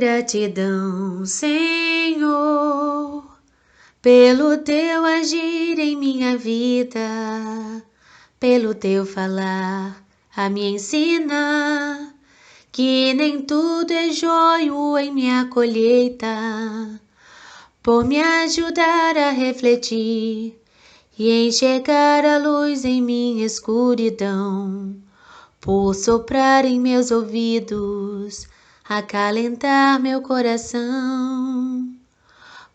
Gratidão, Senhor, pelo teu agir em minha vida, pelo teu falar a me ensinar, que nem tudo é joio em minha colheita, por me ajudar a refletir e enxergar a luz em minha escuridão, por soprar em meus ouvidos, acalentar meu coração,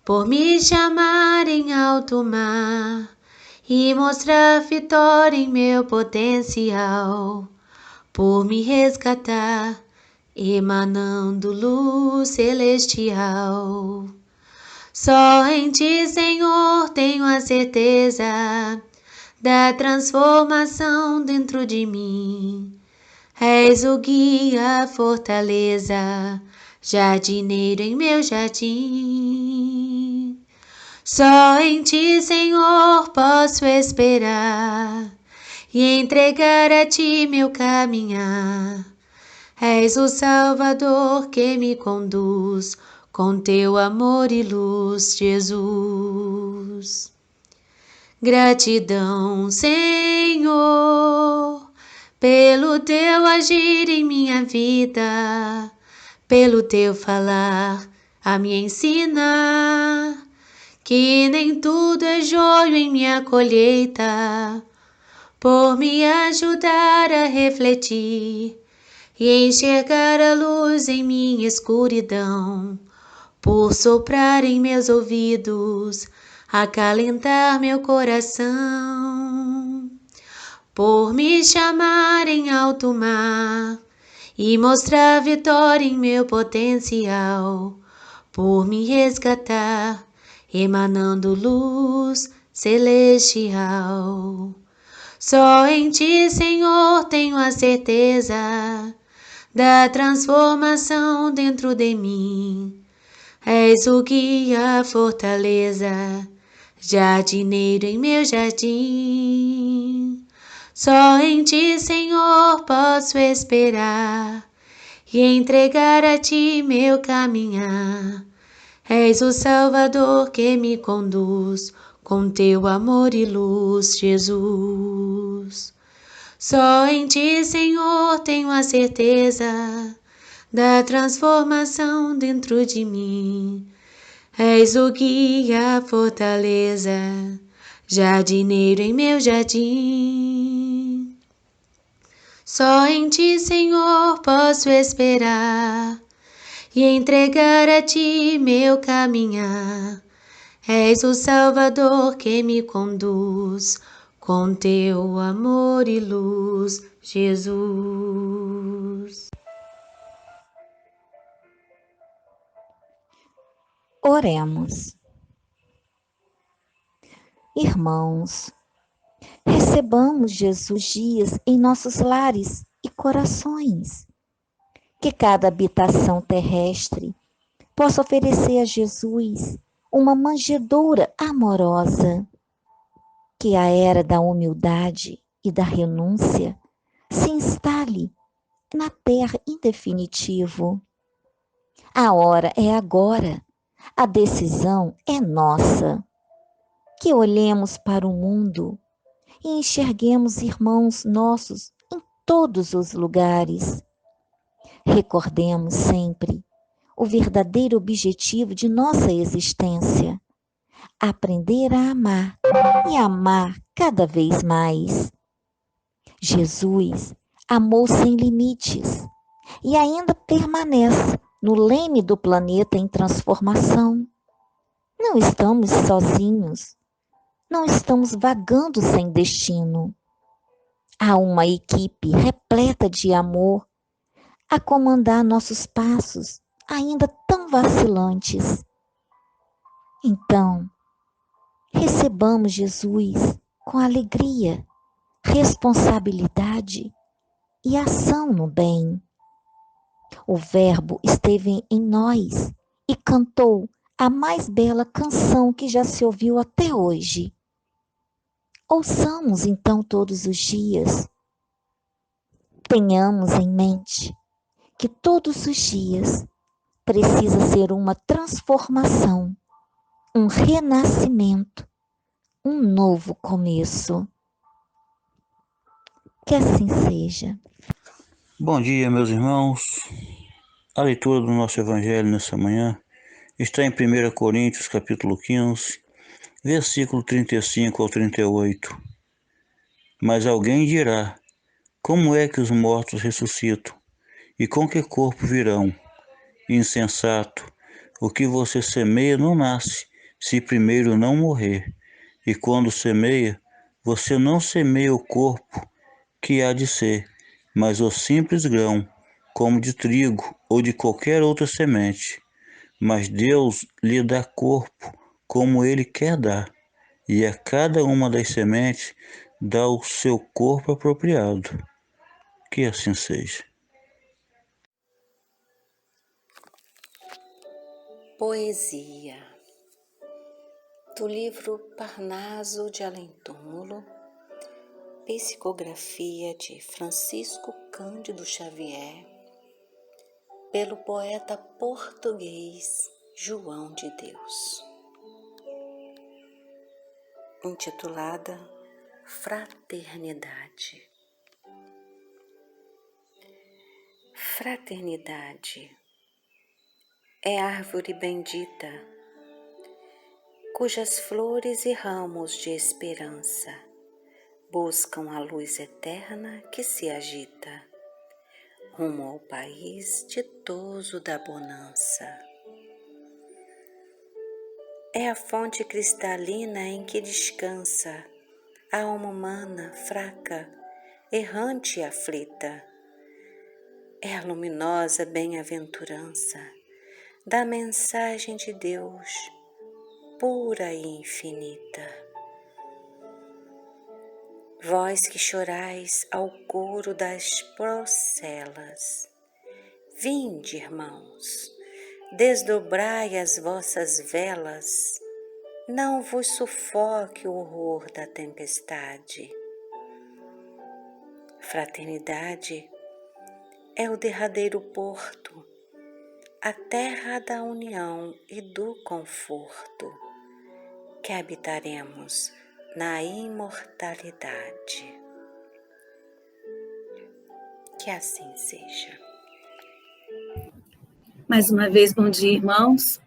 por me chamar em alto mar e mostrar vitória em meu potencial, por me resgatar, emanando luz celestial. Só em ti, Senhor, tenho a certeza da transformação dentro de mim. És o guia, a fortaleza, jardineiro em meu jardim. Só em ti, Senhor, posso esperar e entregar a ti meu caminhar. És o Salvador que me conduz com teu amor e luz, Jesus. Gratidão, Senhor, pelo teu agir em minha vida, pelo teu falar a me ensinar, que nem tudo é joio em minha colheita, por me ajudar a refletir e enxergar a luz em minha escuridão, por soprar em meus ouvidos, acalentar meu coração, por me chamar em alto mar e mostrar vitória em meu potencial, por me resgatar, emanando luz celestial. Só em ti, Senhor, tenho a certeza da transformação dentro de mim. És o guia, a fortaleza, jardineiro em meu jardim. Só em ti, Senhor, posso esperar e entregar a ti meu caminhar. És o Salvador que me conduz com teu amor e luz, Jesus. Só em ti, Senhor, tenho a certeza da transformação dentro de mim. És o guia, a fortaleza, jardineiro em meu jardim. Só em ti, Senhor, posso esperar e entregar a ti meu caminhar. És o Salvador que me conduz com teu amor e luz, Jesus. Oremos. Irmãos, recebamos Jesus dias em nossos lares e corações. Que cada habitação terrestre possa oferecer a Jesus uma manjedoura amorosa. Que a era da humildade e da renúncia se instale na terra em definitivo. A hora é agora, a decisão é nossa. Que olhemos para o mundo e enxerguemos irmãos nossos em todos os lugares. Recordemos sempre o verdadeiro objetivo de nossa existência: aprender a amar e amar cada vez mais. Jesus amou sem limites e ainda permanece no leme do planeta em transformação. Não estamos sozinhos, não estamos vagando sem destino. Há uma equipe repleta de amor a comandar nossos passos, ainda tão vacilantes. Então, recebamos Jesus com alegria, responsabilidade e ação no bem. O Verbo esteve em nós e cantou a mais bela canção que já se ouviu até hoje. Ouçamos então todos os dias. Tenhamos em mente que todos os dias precisa ser uma transformação, um renascimento, um novo começo. Que assim seja. Bom dia, meus irmãos. A leitura do nosso Evangelho nessa manhã está em 1 Coríntios, capítulo 15, versículo 35 ao 38. Mas alguém dirá: como é que os mortos ressuscitam? E com que corpo virão? Insensato, o que você semeia não nasce, se primeiro não morrer. E quando semeia, você não semeia o corpo que há de ser, mas o simples grão, como de trigo ou de qualquer outra semente. Mas Deus lhe dá corpo como Ele quer dar, e a cada uma das sementes dá o seu corpo apropriado. Que assim seja. Poesia do livro Parnaso de Além-Túmulo, psicografia de Francisco Cândido Xavier, pelo poeta português João de Deus, intitulada Fraternidade. Fraternidade é árvore bendita, cujas flores e ramos de esperança buscam a luz eterna que se agita, rumo ao país ditoso da bonança. É a fonte cristalina em que descansa a alma humana fraca, errante e aflita. É a luminosa bem-aventurança da mensagem de Deus, pura e infinita. Vós que chorais ao coro das procelas, vinde, irmãos, desdobrai as vossas velas, não vos sufoque o horror da tempestade. Fraternidade é o derradeiro porto, a terra da união e do conforto, que habitaremos na imortalidade. Que assim seja. Mais uma vez, bom dia, irmãos.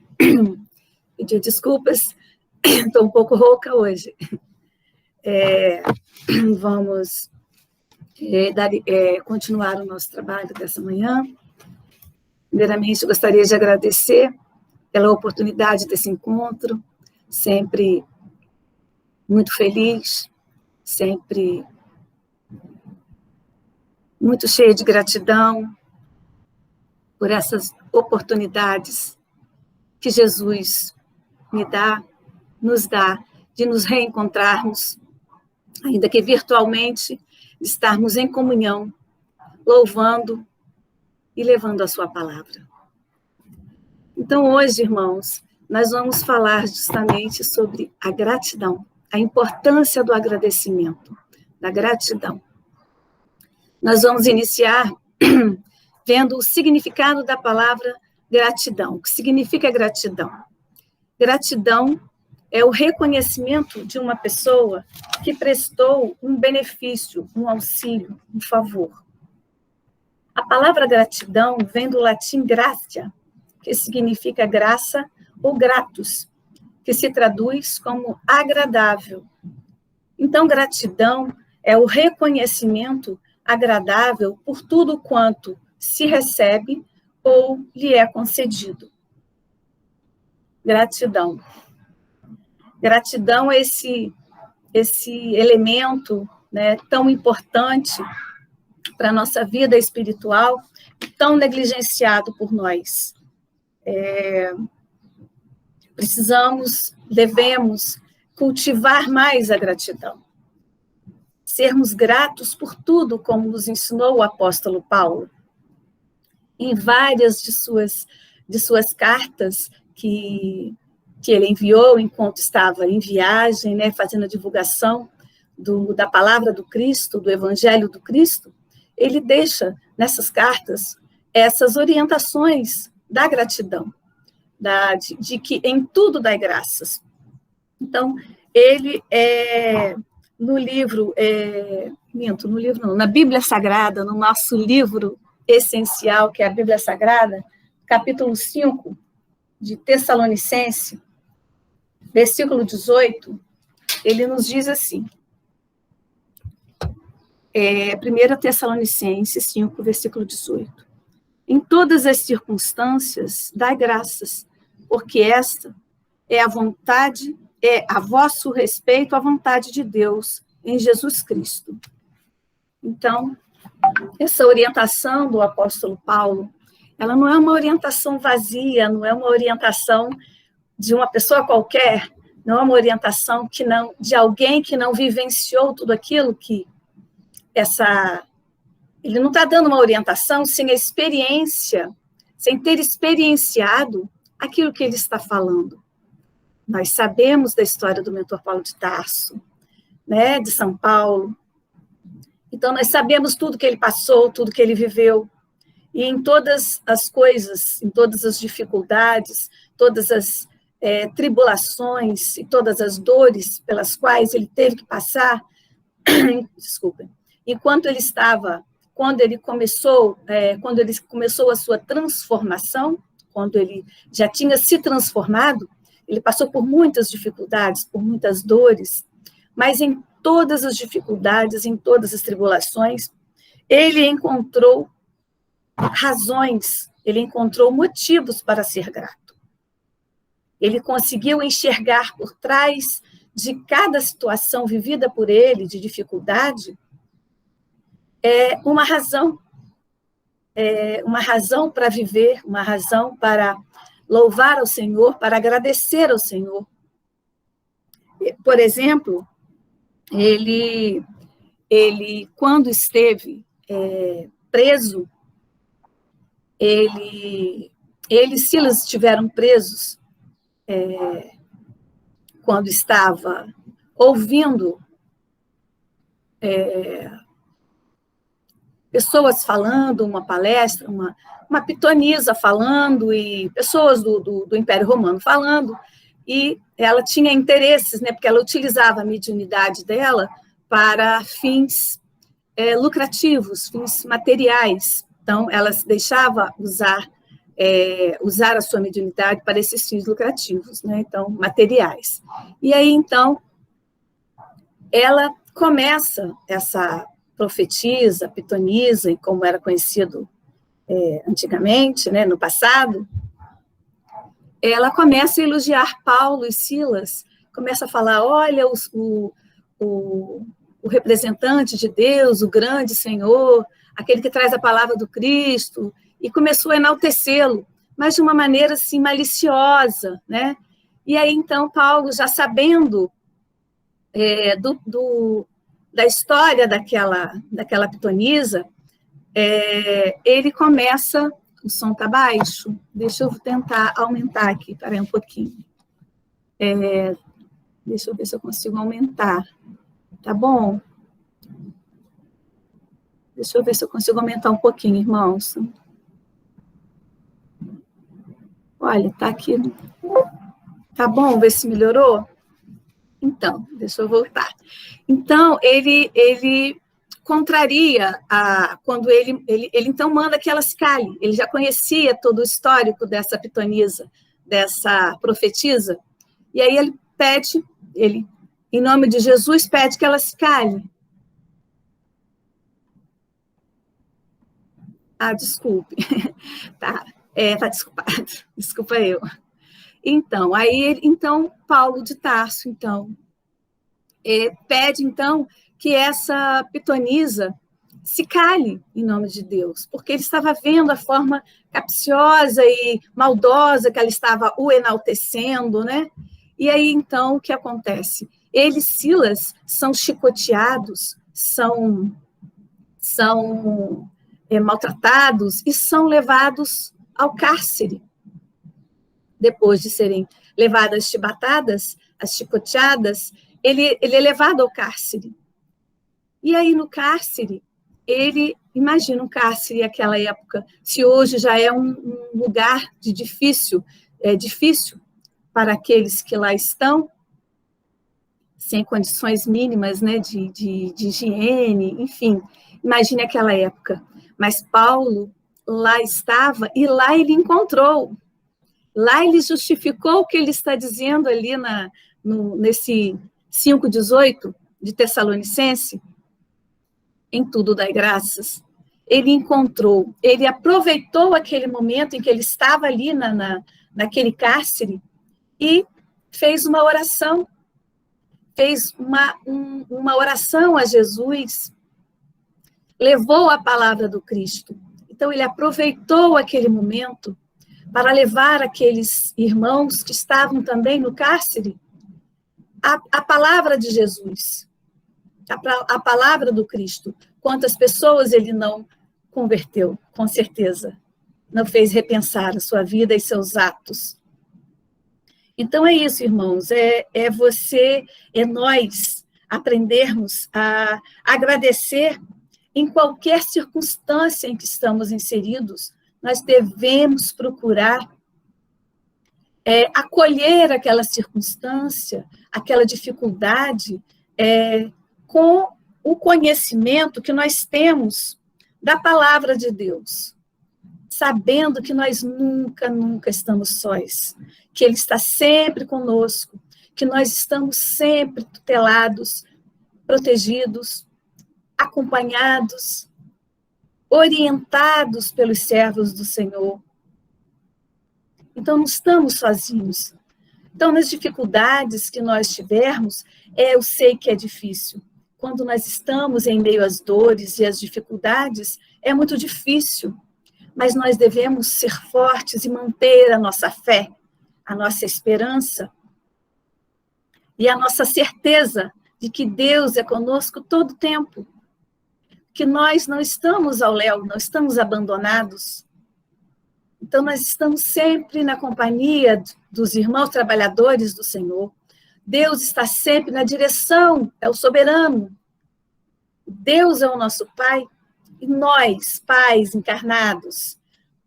Pedir desculpas, estou um pouco rouca hoje. Vamos continuar o nosso trabalho dessa manhã. Primeiramente, gostaria de agradecer pela oportunidade desse encontro, sempre muito feliz, sempre muito cheia de gratidão por essas oportunidades que Jesus nos dá, de nos reencontrarmos, ainda que virtualmente, estarmos em comunhão, louvando e levando a sua palavra. Então, hoje, irmãos, nós vamos falar justamente sobre a gratidão, a importância do agradecimento, da gratidão. Nós vamos iniciar vendo o significado da palavra gratidão. O que significa gratidão? Gratidão é o reconhecimento de uma pessoa que prestou um benefício, um auxílio, um favor. A palavra gratidão vem do latim gratia, que significa graça ou gratus, que se traduz como agradável. Então, gratidão é o reconhecimento agradável por tudo quanto se recebe ou lhe é concedido. Gratidão. Gratidão é esse elemento, né, tão importante para a nossa vida espiritual, tão negligenciado por nós. Devemos cultivar mais a gratidão. Sermos gratos por tudo, como nos ensinou o apóstolo Paulo. Em várias de suas cartas que ele enviou enquanto estava em viagem, né, fazendo a divulgação da palavra do Cristo, do Evangelho do Cristo, ele deixa nessas cartas essas orientações da gratidão, de que em tudo dai graças. Então, ele no livro, na Bíblia Sagrada, no nosso livro essencial, que é a Bíblia Sagrada, capítulo 5 de Tessalonicenses, versículo 18, ele nos diz assim, 1 Tessalonicenses 5, versículo 18, em todas as circunstâncias, dai graças, porque esta é a vontade, é a vosso respeito à vontade de Deus em Jesus Cristo. Então, essa orientação do apóstolo Paulo, ela não é uma orientação vazia, não é uma orientação de uma pessoa qualquer, não é uma orientação de alguém que não vivenciou tudo aquilo que ele não está dando uma orientação sem a experiência, sem ter experienciado aquilo que ele está falando. Nós sabemos da história do mentor Paulo de Tarso, né, de São Paulo. Então, nós sabemos tudo que ele passou, tudo que ele viveu. E em todas as coisas, em todas as dificuldades, todas as tribulações e todas as dores pelas quais ele teve que passar, desculpem, enquanto ele estava, quando ele começou a sua transformação, quando ele já tinha se transformado, ele passou por muitas dificuldades, por muitas dores, mas em todas as dificuldades, em todas as tribulações, ele encontrou razões, ele encontrou motivos para ser grato. Ele conseguiu enxergar por trás de cada situação vivida por ele, de dificuldade, uma razão para viver, uma razão para louvar ao Senhor, para agradecer ao Senhor. Por exemplo, ele quando esteve preso, ele e Silas estiveram presos quando estava ouvindo pessoas falando, uma palestra, uma pitonisa falando, e pessoas do Império Romano falando, e ela tinha interesses, né, porque ela utilizava a mediunidade dela para fins lucrativos, fins materiais. Então, ela se deixava usar a sua mediunidade para esses fins lucrativos, né, então, materiais. E aí, então, ela começa essa profetisa, pitonisa, como era conhecido antigamente, né, no passado, ela começa a elogiar Paulo e Silas, começa a falar, olha, o representante de Deus, o grande Senhor, aquele que traz a palavra do Cristo, e começou a enaltecê-lo, mas de uma maneira assim maliciosa, né? E aí, então, Paulo, já sabendo da história daquela pitonisa, ele começa... O som está baixo? Deixa eu tentar aumentar aqui, peraí um pouquinho. Deixa eu ver se eu consigo aumentar. Tá bom? Deixa eu ver se eu consigo aumentar um pouquinho, irmãos. Olha, tá aqui. Tá bom? Ver se melhorou? Então, deixa eu voltar. Então, ele contraria quando ele então manda que ela se cale. Ele já conhecia todo o histórico dessa pitonisa, dessa profetisa, e aí ele pede, em nome de Jesus, pede que ela se cale. Desculpe. Tá desculpado. Desculpa eu. Então, então, Paulo de Tarso, então, pede, então, que essa pitonisa se cale em nome de Deus, porque ele estava vendo a forma capciosa e maldosa que ela estava o enaltecendo, né? E aí, então, o que acontece? Ele e Silas são chicoteados, são maltratados e são levados ao cárcere. Depois de serem levadas as chibatadas, as chicoteadas, ele é levado ao cárcere. E aí, no cárcere, ele, imagina um cárcere naquela época, se hoje já é um lugar de difícil para aqueles que lá estão, sem condições mínimas, né, de higiene, enfim, imagine aquela época. Mas Paulo lá estava e lá ele encontrou, lá ele justificou o que ele está dizendo ali nesse 5,18 de Tessalonicense, em tudo dai graças. Ele encontrou, ele aproveitou aquele momento em que ele estava ali naquele cárcere e fez uma oração, uma oração a Jesus, levou a palavra do Cristo. Então, ele aproveitou aquele momento para levar aqueles irmãos que estavam também no cárcere a palavra de Jesus, a palavra do Cristo. Quantas pessoas ele não converteu, com certeza. Não fez repensar a sua vida e seus atos. Então é isso, irmãos, é nós aprendermos a agradecer em qualquer circunstância em que estamos inseridos. Nós devemos procurar acolher aquela circunstância, aquela dificuldade, com o conhecimento que nós temos da palavra de Deus, sabendo que nós nunca estamos sós, que Ele está sempre conosco, que nós estamos sempre tutelados, protegidos, acompanhados, orientados pelos servos do Senhor. Então, não estamos sozinhos. Então, nas dificuldades que nós tivermos, eu sei que é difícil. Quando nós estamos em meio às dores e às dificuldades, é muito difícil. Mas nós devemos ser fortes e manter a nossa fé, a nossa esperança e a nossa certeza de que Deus é conosco todo o tempo. Que nós não estamos ao léu, não estamos abandonados. Então, nós estamos sempre na companhia dos irmãos trabalhadores do Senhor. Deus está sempre na direção, é o soberano. Deus é o nosso Pai. E nós, pais encarnados,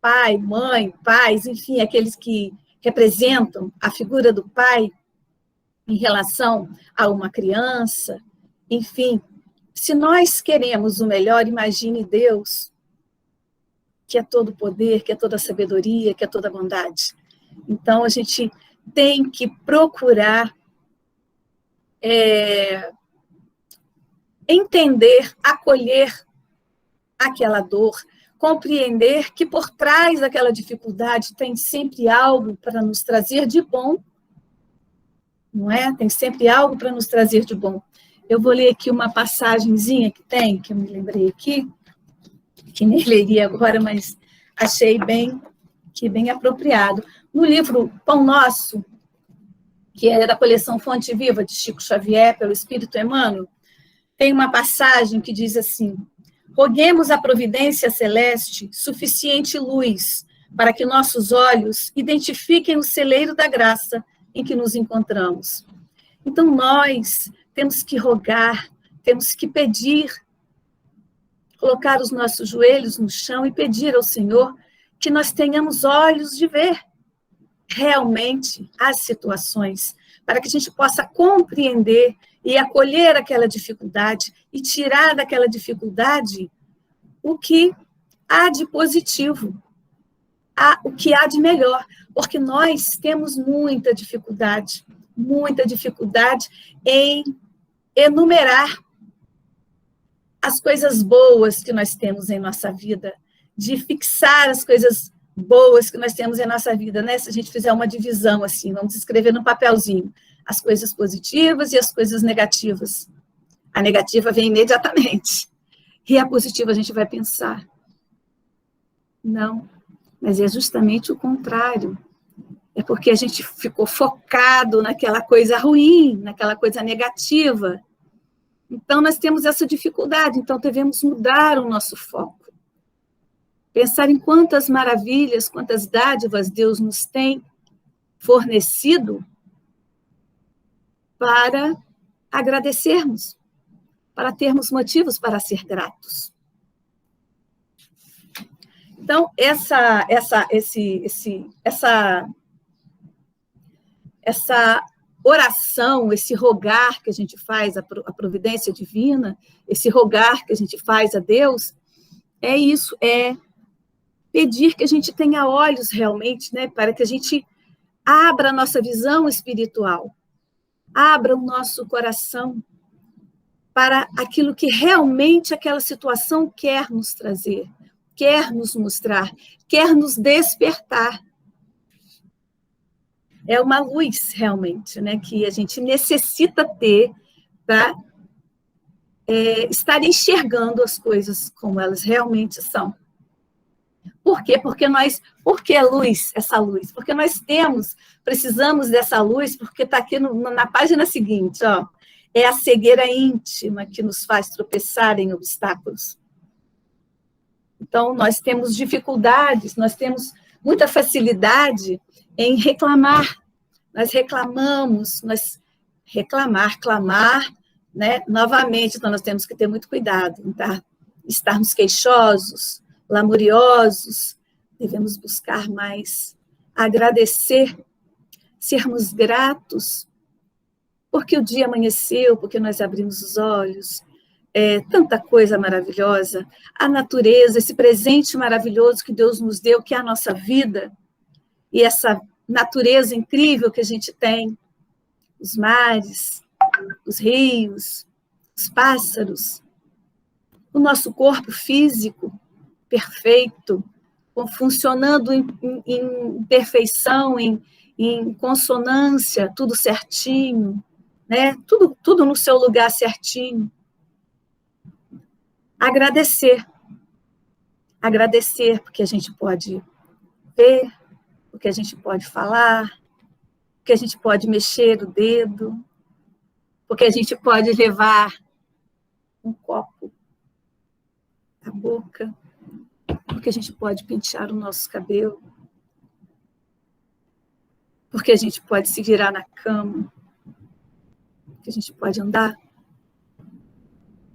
pai, mãe, pais, enfim, aqueles que representam a figura do pai em relação a uma criança, enfim, se nós queremos o melhor, imagine Deus, que é todo poder, que é toda sabedoria, que é toda bondade. Então, a gente tem que procurar entender, acolher aquela dor, compreender que por trás daquela dificuldade tem sempre algo para nos trazer de bom, não é? Tem sempre algo para nos trazer de bom. Eu vou ler aqui uma passagenzinha que eu me lembrei aqui, que nem leria agora, mas achei bem apropriado. No livro Pão Nosso, que é da coleção Fonte Viva, de Chico Xavier, pelo Espírito Emmanuel, tem uma passagem que diz assim: roguemos à providência celeste suficiente luz para que nossos olhos identifiquem o celeiro da graça em que nos encontramos. Então, nós temos que rogar, temos que pedir, colocar os nossos joelhos no chão e pedir ao Senhor que nós tenhamos olhos de ver realmente as situações, para que a gente possa compreender e acolher aquela dificuldade e tirar daquela dificuldade o que há de positivo, o que há de melhor, porque nós temos muita dificuldade em enumerar as coisas boas que nós temos em nossa vida, de fixar as coisas boas que nós temos em nossa vida, né? Se a gente fizer uma divisão assim, vamos escrever no papelzinho as coisas positivas e as coisas negativas. A negativa vem imediatamente. E a positiva a gente vai pensar. Não, mas é justamente o contrário. É porque a gente ficou focado naquela coisa ruim, naquela coisa negativa. Então, nós temos essa dificuldade. Então, devemos mudar o nosso foco. Pensar em quantas maravilhas, quantas dádivas Deus nos tem fornecido para agradecermos, para termos motivos para ser gratos. Então, essa oração, esse rogar que a gente faz à providência divina, esse rogar que a gente faz a Deus, é isso, é pedir que a gente tenha olhos realmente, né, para que a gente abra a nossa visão espiritual, abra o nosso coração para aquilo que realmente aquela situação quer nos trazer, quer nos mostrar, quer nos despertar. É uma luz, realmente, né, que a gente necessita ter para estar enxergando as coisas como elas realmente são. Por quê? Por que luz, essa luz? Porque nós precisamos dessa luz, porque está aqui na página seguinte, ó, é a cegueira íntima que nos faz tropeçar em obstáculos. Então, nós temos dificuldades, nós temos muita facilidade em reclamar. Nós reclamamos, clamar, né? Novamente, então nós temos que ter muito cuidado, tá? Estarmos queixosos, lamuriosos, devemos buscar mais agradecer, sermos gratos, porque o dia amanheceu, porque nós abrimos os olhos, tanta coisa maravilhosa, a natureza, esse presente maravilhoso que Deus nos deu, que é a nossa vida, e essa natureza incrível que a gente tem, os mares, os rios, os pássaros, o nosso corpo físico perfeito, funcionando em perfeição, em consonância, tudo certinho, né? Tudo no seu lugar certinho. Agradecer, porque a gente pode ver, porque a gente pode falar, porque a gente pode mexer o dedo, porque a gente pode levar um copo à boca, porque a gente pode pentear o nosso cabelo, porque a gente pode se virar na cama, porque a gente pode andar.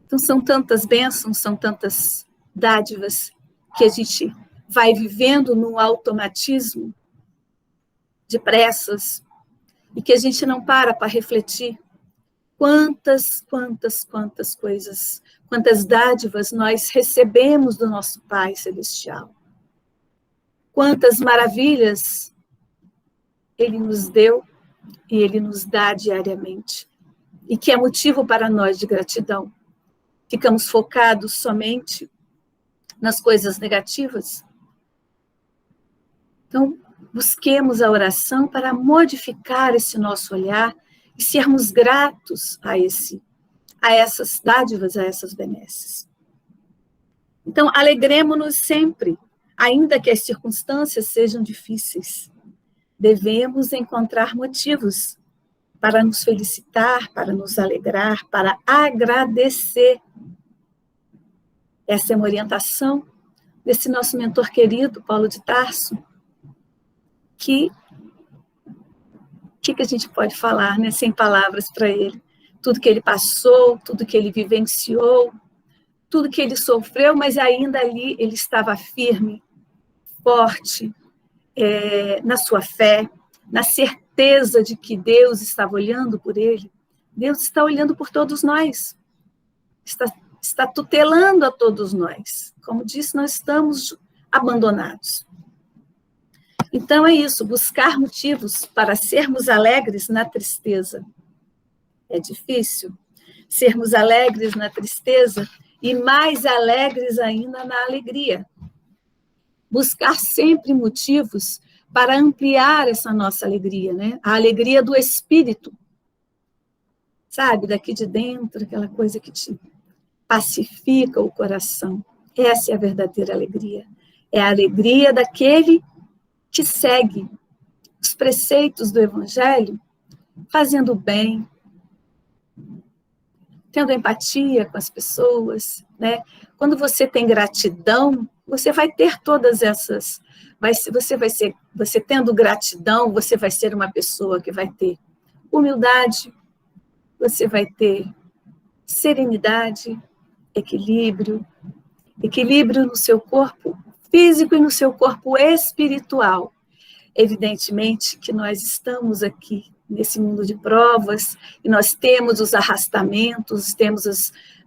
Então, são tantas bênçãos, são tantas dádivas que a gente vai vivendo num automatismo depressas e que a gente não para refletir quantas coisas, quantas dádivas nós recebemos do nosso Pai Celestial. Quantas maravilhas Ele nos deu e Ele nos dá diariamente. E que é motivo para nós de gratidão. Ficamos focados somente nas coisas negativas. Então, busquemos a oração para modificar esse nosso olhar e sermos gratos a essas dádivas, a essas benesses. Então, alegremo-nos sempre, ainda que as circunstâncias sejam difíceis. Devemos encontrar motivos para nos felicitar, para nos alegrar, para agradecer. Essa é uma orientação desse nosso mentor querido, Paulo de Tarso, que a gente pode falar, né, sem palavras para ele? Tudo que ele passou, tudo que ele vivenciou, tudo que ele sofreu, mas ainda ali ele estava firme, forte, na sua fé, na certeza de que Deus estava olhando por ele. Deus está olhando por todos nós, está tutelando a todos nós. Como disse, nós estamos abandonados. Então é isso, buscar motivos para sermos alegres na tristeza. É difícil sermos alegres na tristeza e mais alegres ainda na alegria. Buscar sempre motivos para ampliar essa nossa alegria, né? A alegria do espírito. Sabe, daqui de dentro, aquela coisa que te pacifica o coração. Essa é a verdadeira alegria. É a alegria daquele que segue os preceitos do Evangelho, fazendo bem, tendo empatia com as pessoas, né? Quando você tem gratidão, você vai ter todas essas... Você tendo gratidão, você vai ser uma pessoa que vai ter humildade, você vai ter serenidade, equilíbrio no seu corpo físico e no seu corpo espiritual. Evidentemente que nós estamos aqui nesse mundo de provas, e nós temos os arrastamentos,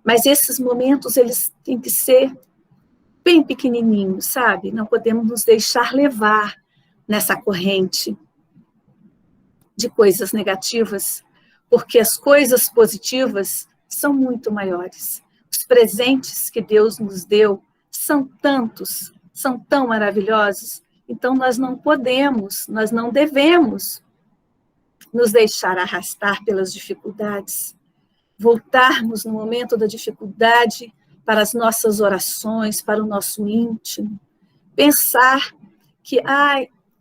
mas esses momentos, eles têm que ser bem pequenininhos, sabe? Não podemos nos deixar levar nessa corrente de coisas negativas, porque as coisas positivas são muito maiores. Os presentes que Deus nos deu são tantos, são tão maravilhosos, então nós não podemos, nós não devemos nos deixar arrastar pelas dificuldades, voltarmos no momento da dificuldade para as nossas orações, para o nosso íntimo, pensar que,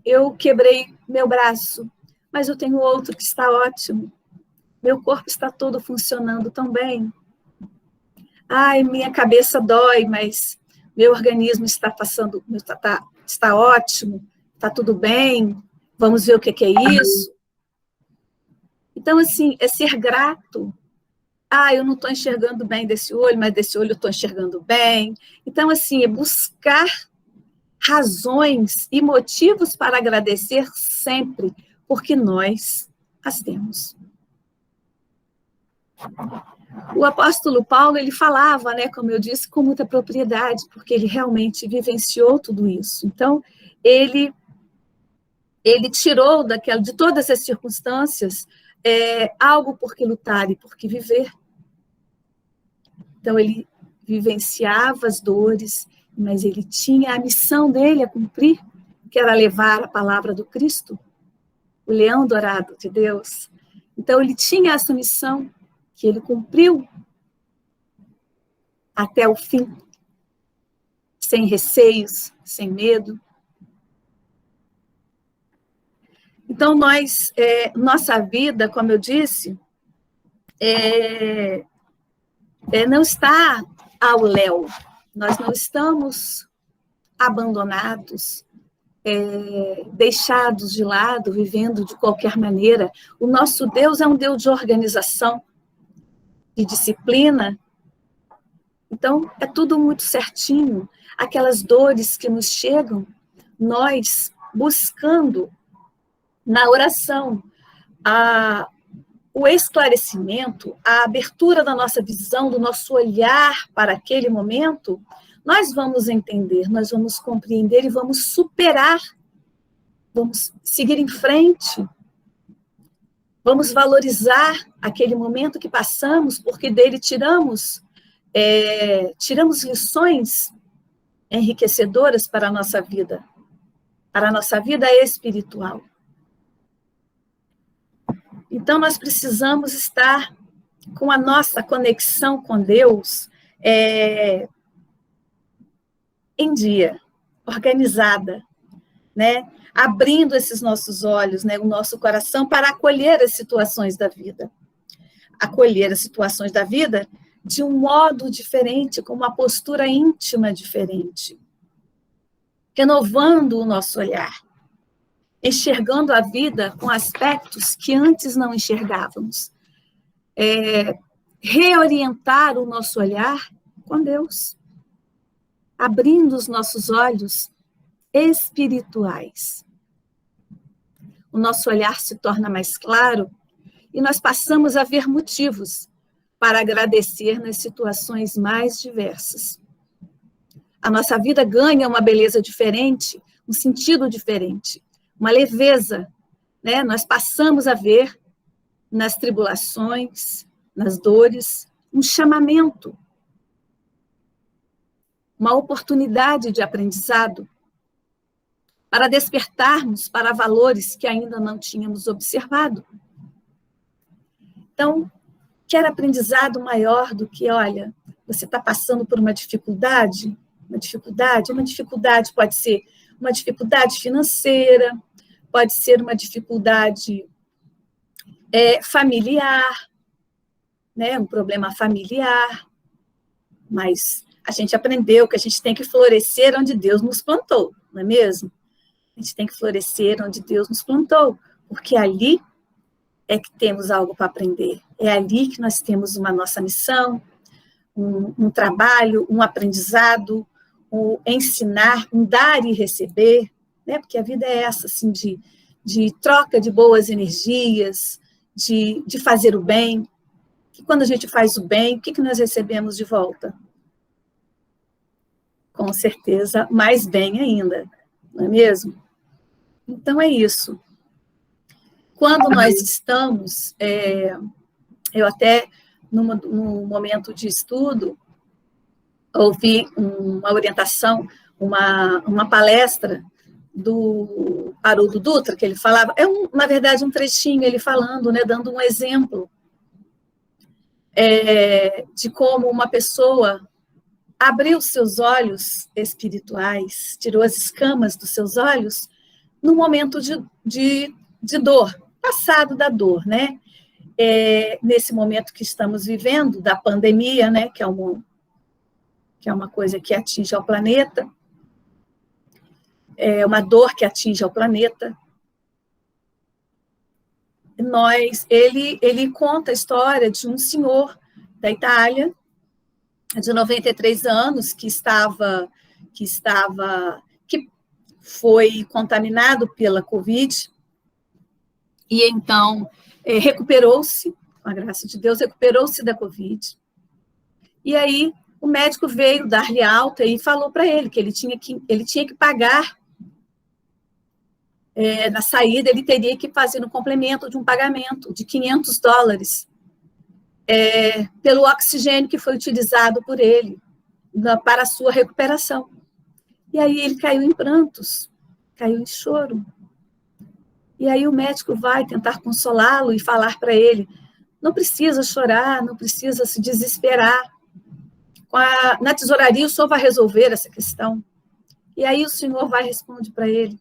eu quebrei meu braço, mas eu tenho outro que está ótimo, meu corpo está todo funcionando tão bem. Minha cabeça dói, mas meu organismo está está ótimo, está tudo bem, vamos ver o que é isso. Então, assim, é ser grato. Eu não estou enxergando bem desse olho, mas desse olho eu estou enxergando bem. Então, assim, é buscar razões e motivos para agradecer sempre, porque nós as temos. O apóstolo Paulo, ele falava, né, como eu disse, com muita propriedade, porque ele realmente vivenciou tudo isso. Então, ele tirou de todas as circunstâncias algo por que lutar e por que viver. Então, ele vivenciava as dores, mas ele tinha a missão dele a cumprir, que era levar a palavra do Cristo, o leão dourado de Deus. Então, ele tinha essa missão que ele cumpriu até o fim, sem receios, sem medo. Então, nossa vida, como eu disse, não está ao léu. Nós não estamos abandonados, deixados de lado, vivendo de qualquer maneira. O nosso Deus é um Deus de organização, de disciplina. Então, é tudo muito certinho. Aquelas dores que nos chegam, nós buscando na oração o esclarecimento, a abertura da nossa visão, do nosso olhar para aquele momento, nós vamos entender, nós vamos compreender e vamos superar, vamos seguir em frente, vamos valorizar aquele momento que passamos, porque dele tiramos lições enriquecedoras para a nossa vida espiritual. Então, nós precisamos estar com a nossa conexão com Deus em dia, organizada, né? Abrindo esses nossos olhos, né? O nosso coração para acolher as situações da vida. Acolher as situações da vida de um modo diferente, com uma postura íntima diferente. Renovando o nosso olhar. Enxergando a vida com aspectos que antes não enxergávamos. Reorientar o nosso olhar com Deus. Abrindo os nossos olhos espirituais. O nosso olhar se torna mais claro e nós passamos a ver motivos para agradecer nas situações mais diversas. A nossa vida ganha uma beleza diferente, um sentido diferente, uma leveza, né? Nós passamos a ver nas tribulações, nas dores, um chamamento, uma oportunidade de aprendizado para despertarmos para valores que ainda não tínhamos observado. Então, quer aprendizado maior do que, olha, você está passando por uma dificuldade pode ser uma dificuldade financeira, pode ser uma dificuldade familiar, né, um problema familiar, mas a gente aprendeu que a gente tem que florescer onde Deus nos plantou, não é mesmo? A gente tem que florescer onde Deus nos plantou, porque ali é que temos algo para aprender, é ali que nós temos uma nossa missão, um trabalho, um aprendizado, o ensinar, um dar e receber, né? Porque a vida é essa, assim, de troca de boas energias, de fazer o bem. E quando a gente faz o bem, o que nós recebemos de volta? Com certeza, mais bem ainda, não é mesmo? Então, é isso. Quando nós estamos, eu até, num momento de estudo, ouvi uma orientação, uma palestra do Haroldo Dutra, que ele falava, na verdade, um trechinho, ele falando, né, dando um exemplo de como uma pessoa abriu seus olhos espirituais, tirou as escamas dos seus olhos, num momento de dor, passado da dor, né? Nesse momento que estamos vivendo, da pandemia, né, que é uma coisa que atinge ao planeta, é uma dor que atinge ao planeta. Ele conta a história de um senhor da Itália, de 93 anos, que foi contaminado pela Covid, e então recuperou-se, com a graça de Deus, recuperou-se da Covid. E aí o médico veio dar-lhe alta e falou para ele que ele tinha que pagar, na saída, ele teria que fazer um complemento de um pagamento de $500, pelo oxigênio que foi utilizado por ele para a sua recuperação. E aí ele caiu em prantos, caiu em choro. E aí o médico vai tentar consolá-lo e falar para ele, não precisa chorar, não precisa se desesperar. Na tesouraria o senhor vai resolver essa questão. E aí o senhor vai e responde para ele,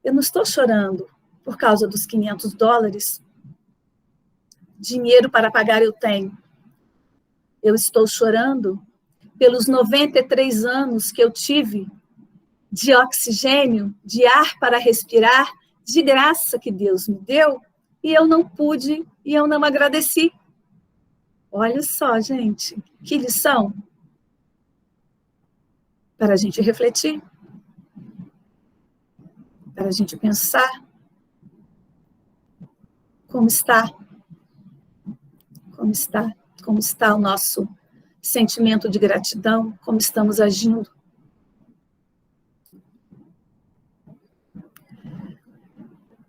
eu não estou chorando por causa dos $500, dinheiro para pagar eu tenho. Eu estou chorando pelos 93 anos que eu tive de oxigênio, de ar para respirar, de graça que Deus me deu, e eu não pude, e eu não agradeci. Olha só, gente, que lição para a gente refletir, para a gente pensar como está o nosso sentimento de gratidão, como estamos agindo.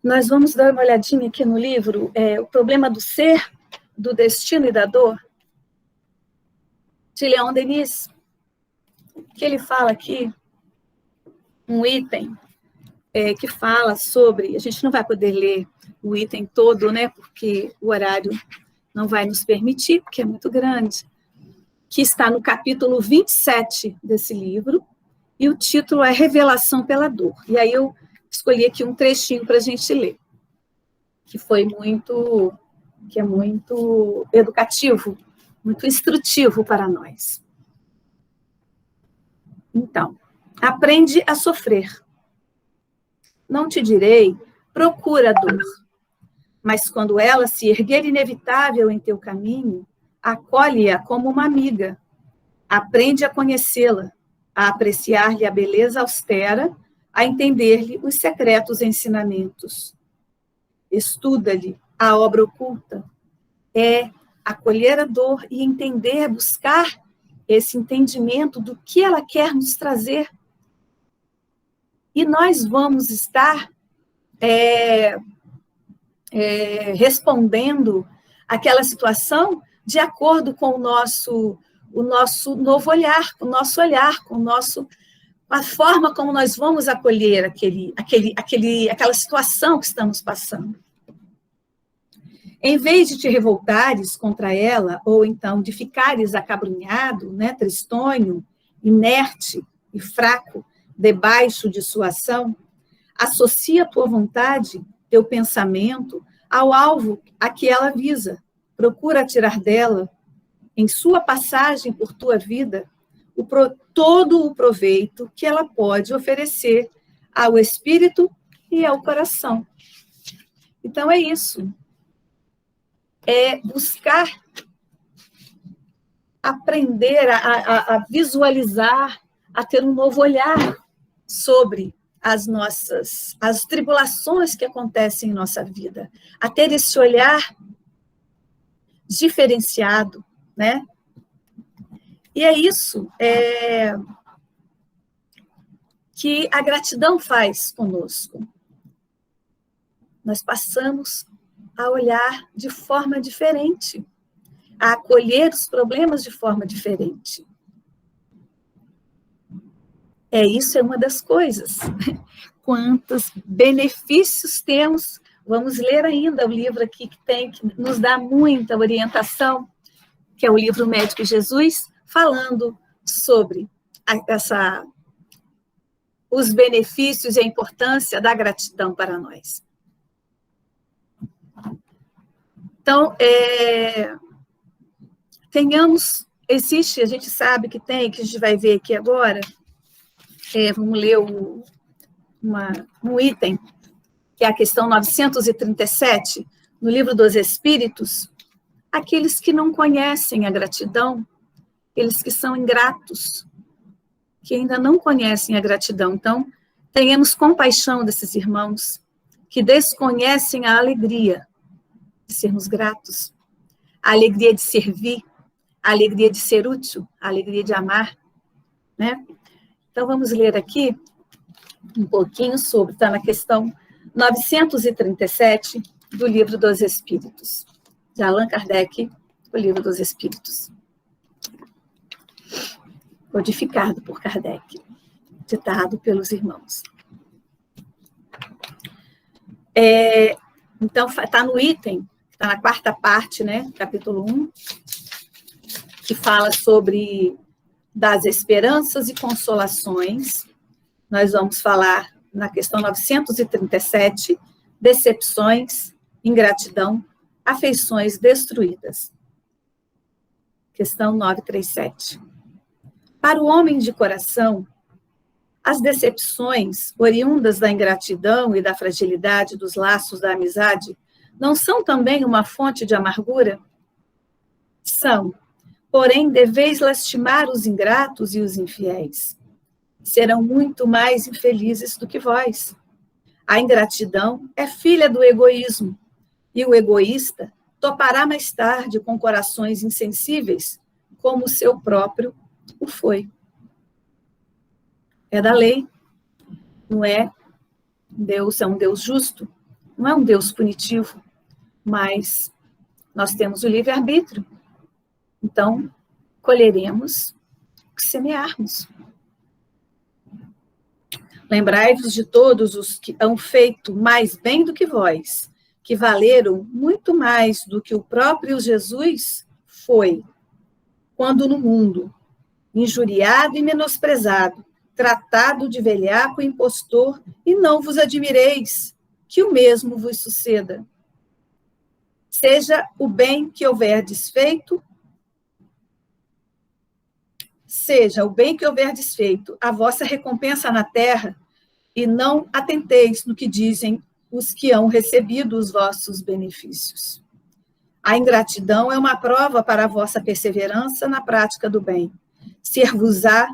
Nós vamos dar uma olhadinha aqui no livro, O Problema do Ser, do Destino e da Dor, de Leon Denis, que ele fala aqui, um item que fala sobre, a gente não vai poder ler o item todo, né, porque o horário não vai nos permitir, porque é muito grande, que está no capítulo 27 desse livro, e o título é Revelação pela Dor. E aí eu escolhi aqui um trechinho para a gente ler, que é muito educativo, muito instrutivo para nós. Então, aprende a sofrer. Não te direi, procura a dor, mas quando ela se erguer inevitável em teu caminho, acolhe-a como uma amiga, aprende a conhecê-la, a apreciar-lhe a beleza austera, a entender-lhe os secretos ensinamentos. Estuda-lhe a obra oculta, acolher a dor e entender, buscar esse entendimento do que ela quer nos trazer. E nós vamos estar respondendo aquela situação de acordo com o nosso novo olhar, com a forma como nós vamos acolher aquela situação que estamos passando. Em vez de te revoltares contra ela, ou então de ficares acabrunhado, né, tristonho, inerte e fraco, debaixo de sua ação, associa a tua vontade, teu pensamento, ao alvo a que ela visa. Procura tirar dela, em sua passagem por tua vida, todo o proveito que ela pode oferecer ao espírito e ao coração. Então, é isso. É buscar aprender a visualizar, a ter um novo olhar sobre as tribulações que acontecem em nossa vida, a ter esse olhar diferenciado, né? E é isso que a gratidão faz conosco. Nós passamos a olhar de forma diferente, a acolher os problemas de forma diferente. Isso é uma das coisas. Quantos benefícios temos? Vamos ler ainda o livro aqui que nos dá muita orientação, que é o livro Médico Jesus, falando sobre os benefícios e a importância da gratidão para nós. Então, a gente sabe que a gente vai ver aqui agora, vamos ler um item, que é a questão 937, no Livro dos Espíritos, aqueles que não conhecem a gratidão, aqueles que são ingratos, que ainda não conhecem a gratidão. Então, tenhamos compaixão desses irmãos que desconhecem a alegria de sermos gratos, a alegria de servir, a alegria de ser útil, a alegria de amar, né? Então, vamos ler aqui um pouquinho sobre, está na questão 937 do Livro dos Espíritos, de Allan Kardec, o Livro dos Espíritos, codificado por Kardec, ditado pelos irmãos. Então, está no item, está na quarta parte, né, capítulo 1, que fala sobre das esperanças e consolações. Nós vamos falar na questão 937, decepções, ingratidão, afeições destruídas. Questão 937. Para o homem de coração, as decepções oriundas da ingratidão e da fragilidade dos laços da amizade não são também uma fonte de amargura? São, porém, deveis lastimar os ingratos e os infiéis. Serão muito mais infelizes do que vós. A ingratidão é filha do egoísmo, e o egoísta topará mais tarde com corações insensíveis, como o seu próprio o foi. É da lei, não é? Deus é um Deus justo, não é um Deus punitivo, mas nós temos o livre-arbítrio. Então, colheremos o que semearmos. Lembrai-vos de todos os que hão feito mais bem do que vós, que valeram muito mais do que o próprio Jesus foi, quando no mundo, injuriado e menosprezado, tratado de velhaco e impostor, e não vos admireis que o mesmo vos suceda. Seja o bem que houverdes feito, a vossa recompensa na terra, e não atenteis no que dizem os que hão recebido os vossos benefícios. A ingratidão é uma prova para a vossa perseverança na prática do bem. Ser-vos-á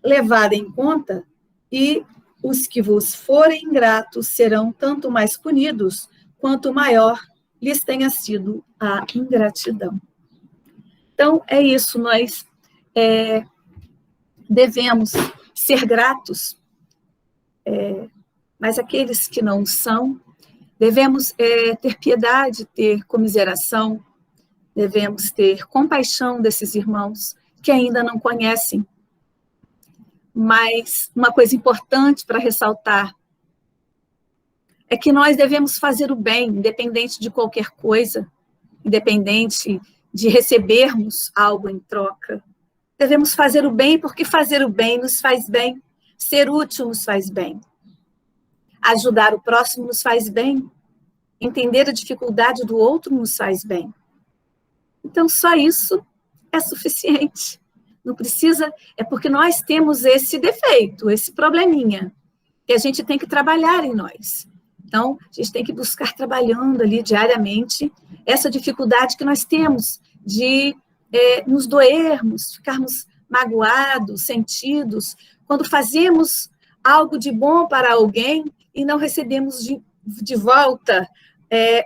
levada em conta, e os que vos forem ingratos serão tanto mais punidos, quanto maior lhes tenha sido a ingratidão. Então, é isso, nós devemos ser gratos, mas aqueles que não são, devemos ter piedade, ter comiseração, devemos ter compaixão desses irmãos que ainda não conhecem. Mas uma coisa importante para ressaltar é que nós devemos fazer o bem, independente de qualquer coisa, independente de recebermos algo em troca. Devemos fazer o bem porque fazer o bem nos faz bem, ser útil nos faz bem. Ajudar o próximo nos faz bem, entender a dificuldade do outro nos faz bem. Então, só isso é suficiente. Não precisa, é porque nós temos esse defeito, esse probleminha, que a gente tem que trabalhar em nós. Então, a gente tem que buscar trabalhando ali diariamente essa dificuldade que nós temos de nos doermos, ficarmos magoados, sentidos, quando fazemos algo de bom para alguém e não recebemos de volta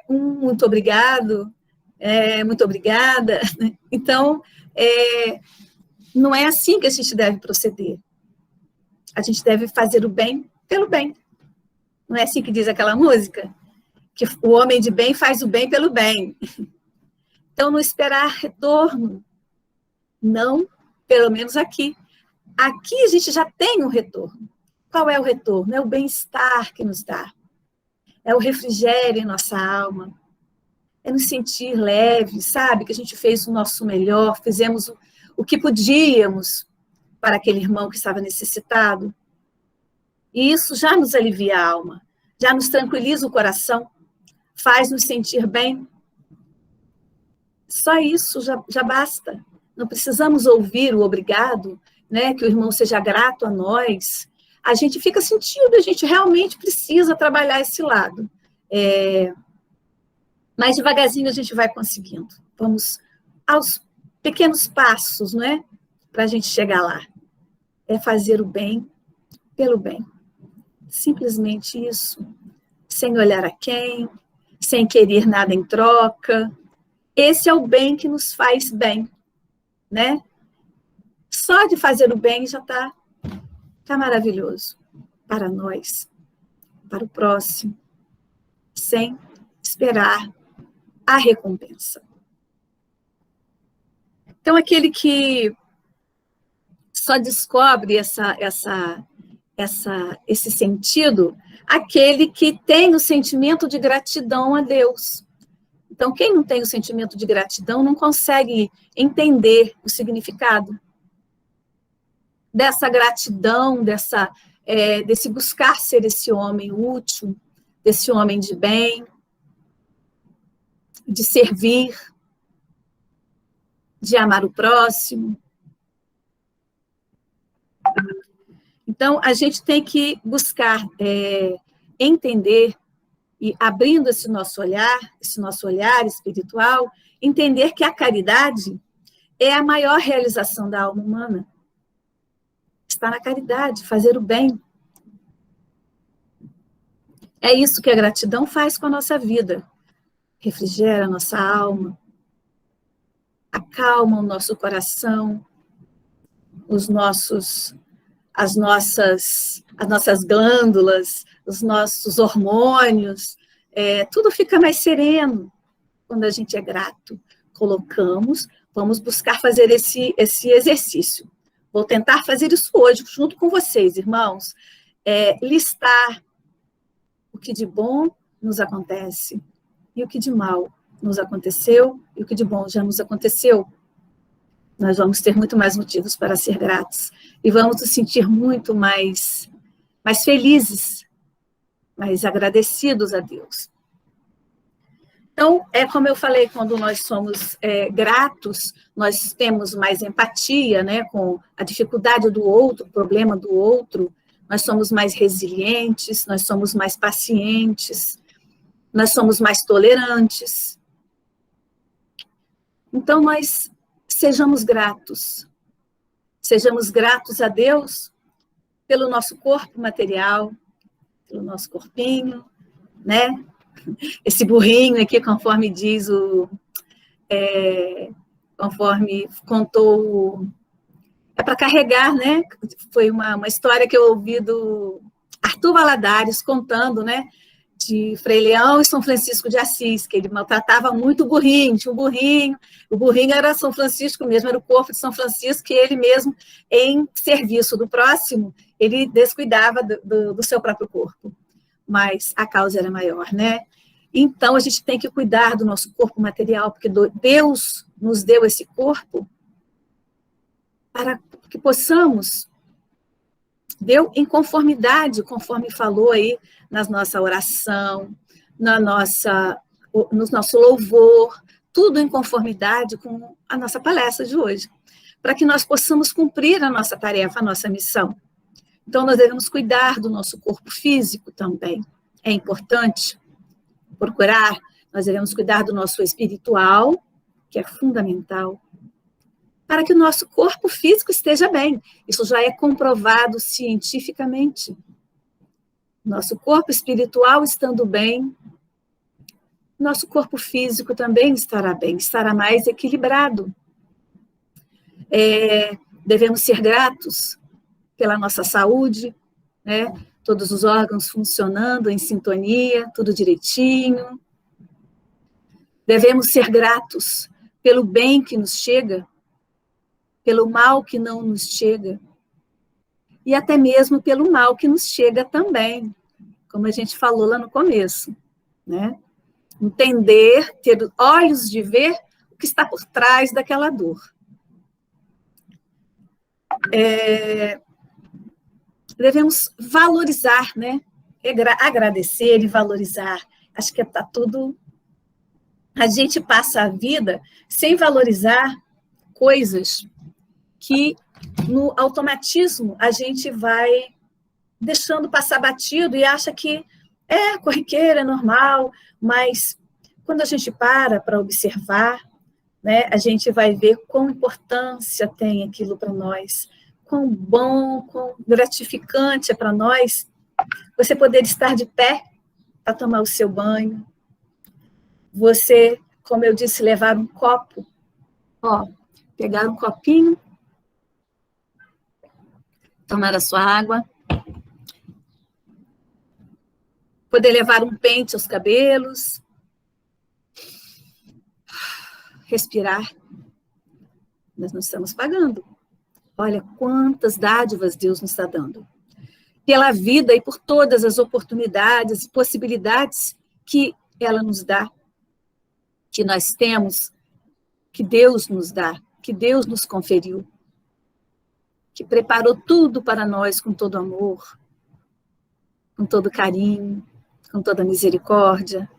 um muito obrigado, muito obrigada. Então, não é assim que a gente deve proceder. A gente deve fazer o bem pelo bem. Não é assim que diz aquela música? Que o homem de bem faz o bem pelo bem. Então, não esperar retorno. Não, pelo menos aqui. Aqui a gente já tem um retorno. Qual é o retorno? É o bem-estar que nos dá. É o refrigério em nossa alma. É nos sentir leve, sabe? Que a gente fez o nosso melhor, fizemos o que podíamos para aquele irmão que estava necessitado. E isso já nos alivia a alma, já nos tranquiliza o coração, faz nos sentir bem. Só isso já basta. Não precisamos ouvir o obrigado, né? Que o irmão seja grato a nós. A gente fica sentindo, a gente realmente precisa trabalhar esse lado. Mas devagarzinho a gente vai conseguindo. Vamos aos pequenos passos, não é? Para a gente chegar lá. É fazer o bem pelo bem. Simplesmente isso. Sem olhar a quem, sem querer nada em troca. Esse é o bem que nos faz bem, né? Só de fazer o bem já tá maravilhoso. Para nós, para o próximo. Sem esperar a recompensa. Então, aquele que só descobre esse sentido, aquele que tem o sentimento de gratidão a Deus. Então, quem não tem o sentimento de gratidão não consegue entender o significado dessa gratidão, desse buscar ser esse homem útil, desse homem de bem, de servir, de amar o próximo. Então, a gente tem que buscar entender, e abrindo esse nosso olhar espiritual, entender que a caridade é a maior realização da alma humana. Está na caridade, fazer o bem. É isso que a gratidão faz com a nossa vida. Refrigera a nossa alma, acalma o nosso coração, as nossas glândulas, os nossos hormônios, tudo fica mais sereno quando a gente é grato. Vamos buscar fazer esse exercício. Vou tentar fazer isso hoje, junto com vocês, irmãos. Listar o que de bom nos acontece e o que de mal nos aconteceu e o que de bom já nos aconteceu. Nós vamos ter muito mais motivos para ser gratos e vamos nos sentir muito mais felizes, mais agradecidos a Deus. Então, como eu falei, quando nós somos gratos, nós temos mais empatia, né, com a dificuldade do outro, o problema do outro, nós somos mais resilientes, nós somos mais pacientes, nós somos mais tolerantes. Então, nós sejamos gratos a Deus pelo nosso corpo material, pelo nosso corpinho, né? Esse burrinho aqui, conforme diz conforme contou, para carregar, né? Foi uma história que eu ouvi do Arthur Valadares contando, né? De Frei Leão e São Francisco de Assis, que ele maltratava muito o burrinho, tinha um burrinho, o burrinho era São Francisco mesmo, era o corpo de São Francisco, que ele mesmo, em serviço do próximo, ele descuidava do seu próprio corpo, mas a causa era maior, né? Então, a gente tem que cuidar do nosso corpo material, porque Deus nos deu esse corpo para que possamos, deu em conformidade, conforme falou aí, na nossa oração, no nosso louvor, tudo em conformidade com a nossa palestra de hoje, para que nós possamos cumprir a nossa tarefa, a nossa missão. Então, nós devemos cuidar do nosso corpo físico também, é importante nós devemos cuidar do nosso espiritual, que é fundamental, para que o nosso corpo físico esteja bem. Isso já é comprovado cientificamente. Nosso corpo espiritual estando bem, nosso corpo físico também estará bem, estará mais equilibrado. Devemos ser gratos pela nossa saúde, né? Todos os órgãos funcionando em sintonia, tudo direitinho. Devemos ser gratos pelo bem que nos chega, pelo mal que não nos chega, e até mesmo pelo mal que nos chega também, como a gente falou lá no começo, né? Entender, ter olhos de ver o que está por trás daquela dor. Devemos valorizar, né? Agradecer e valorizar. Acho que está tudo... A gente passa a vida sem valorizar coisas que, no automatismo, a gente vai deixando passar batido e acha que é corriqueiro, é normal, mas quando a gente para observar, né, a gente vai ver quão importância tem aquilo para nós, quão bom, quão gratificante é para nós você poder estar de pé para tomar o seu banho, você, como eu disse, levar um copo, pegar um copinho, tomar a sua água, poder levar um pente aos cabelos, respirar. Nós não estamos pagando. Olha quantas dádivas Deus nos está dando. Pela vida e por todas as oportunidades e possibilidades que ela nos dá, que nós temos, que Deus nos dá, que Deus nos conferiu, que preparou tudo para nós com todo amor, com todo carinho, com toda misericórdia,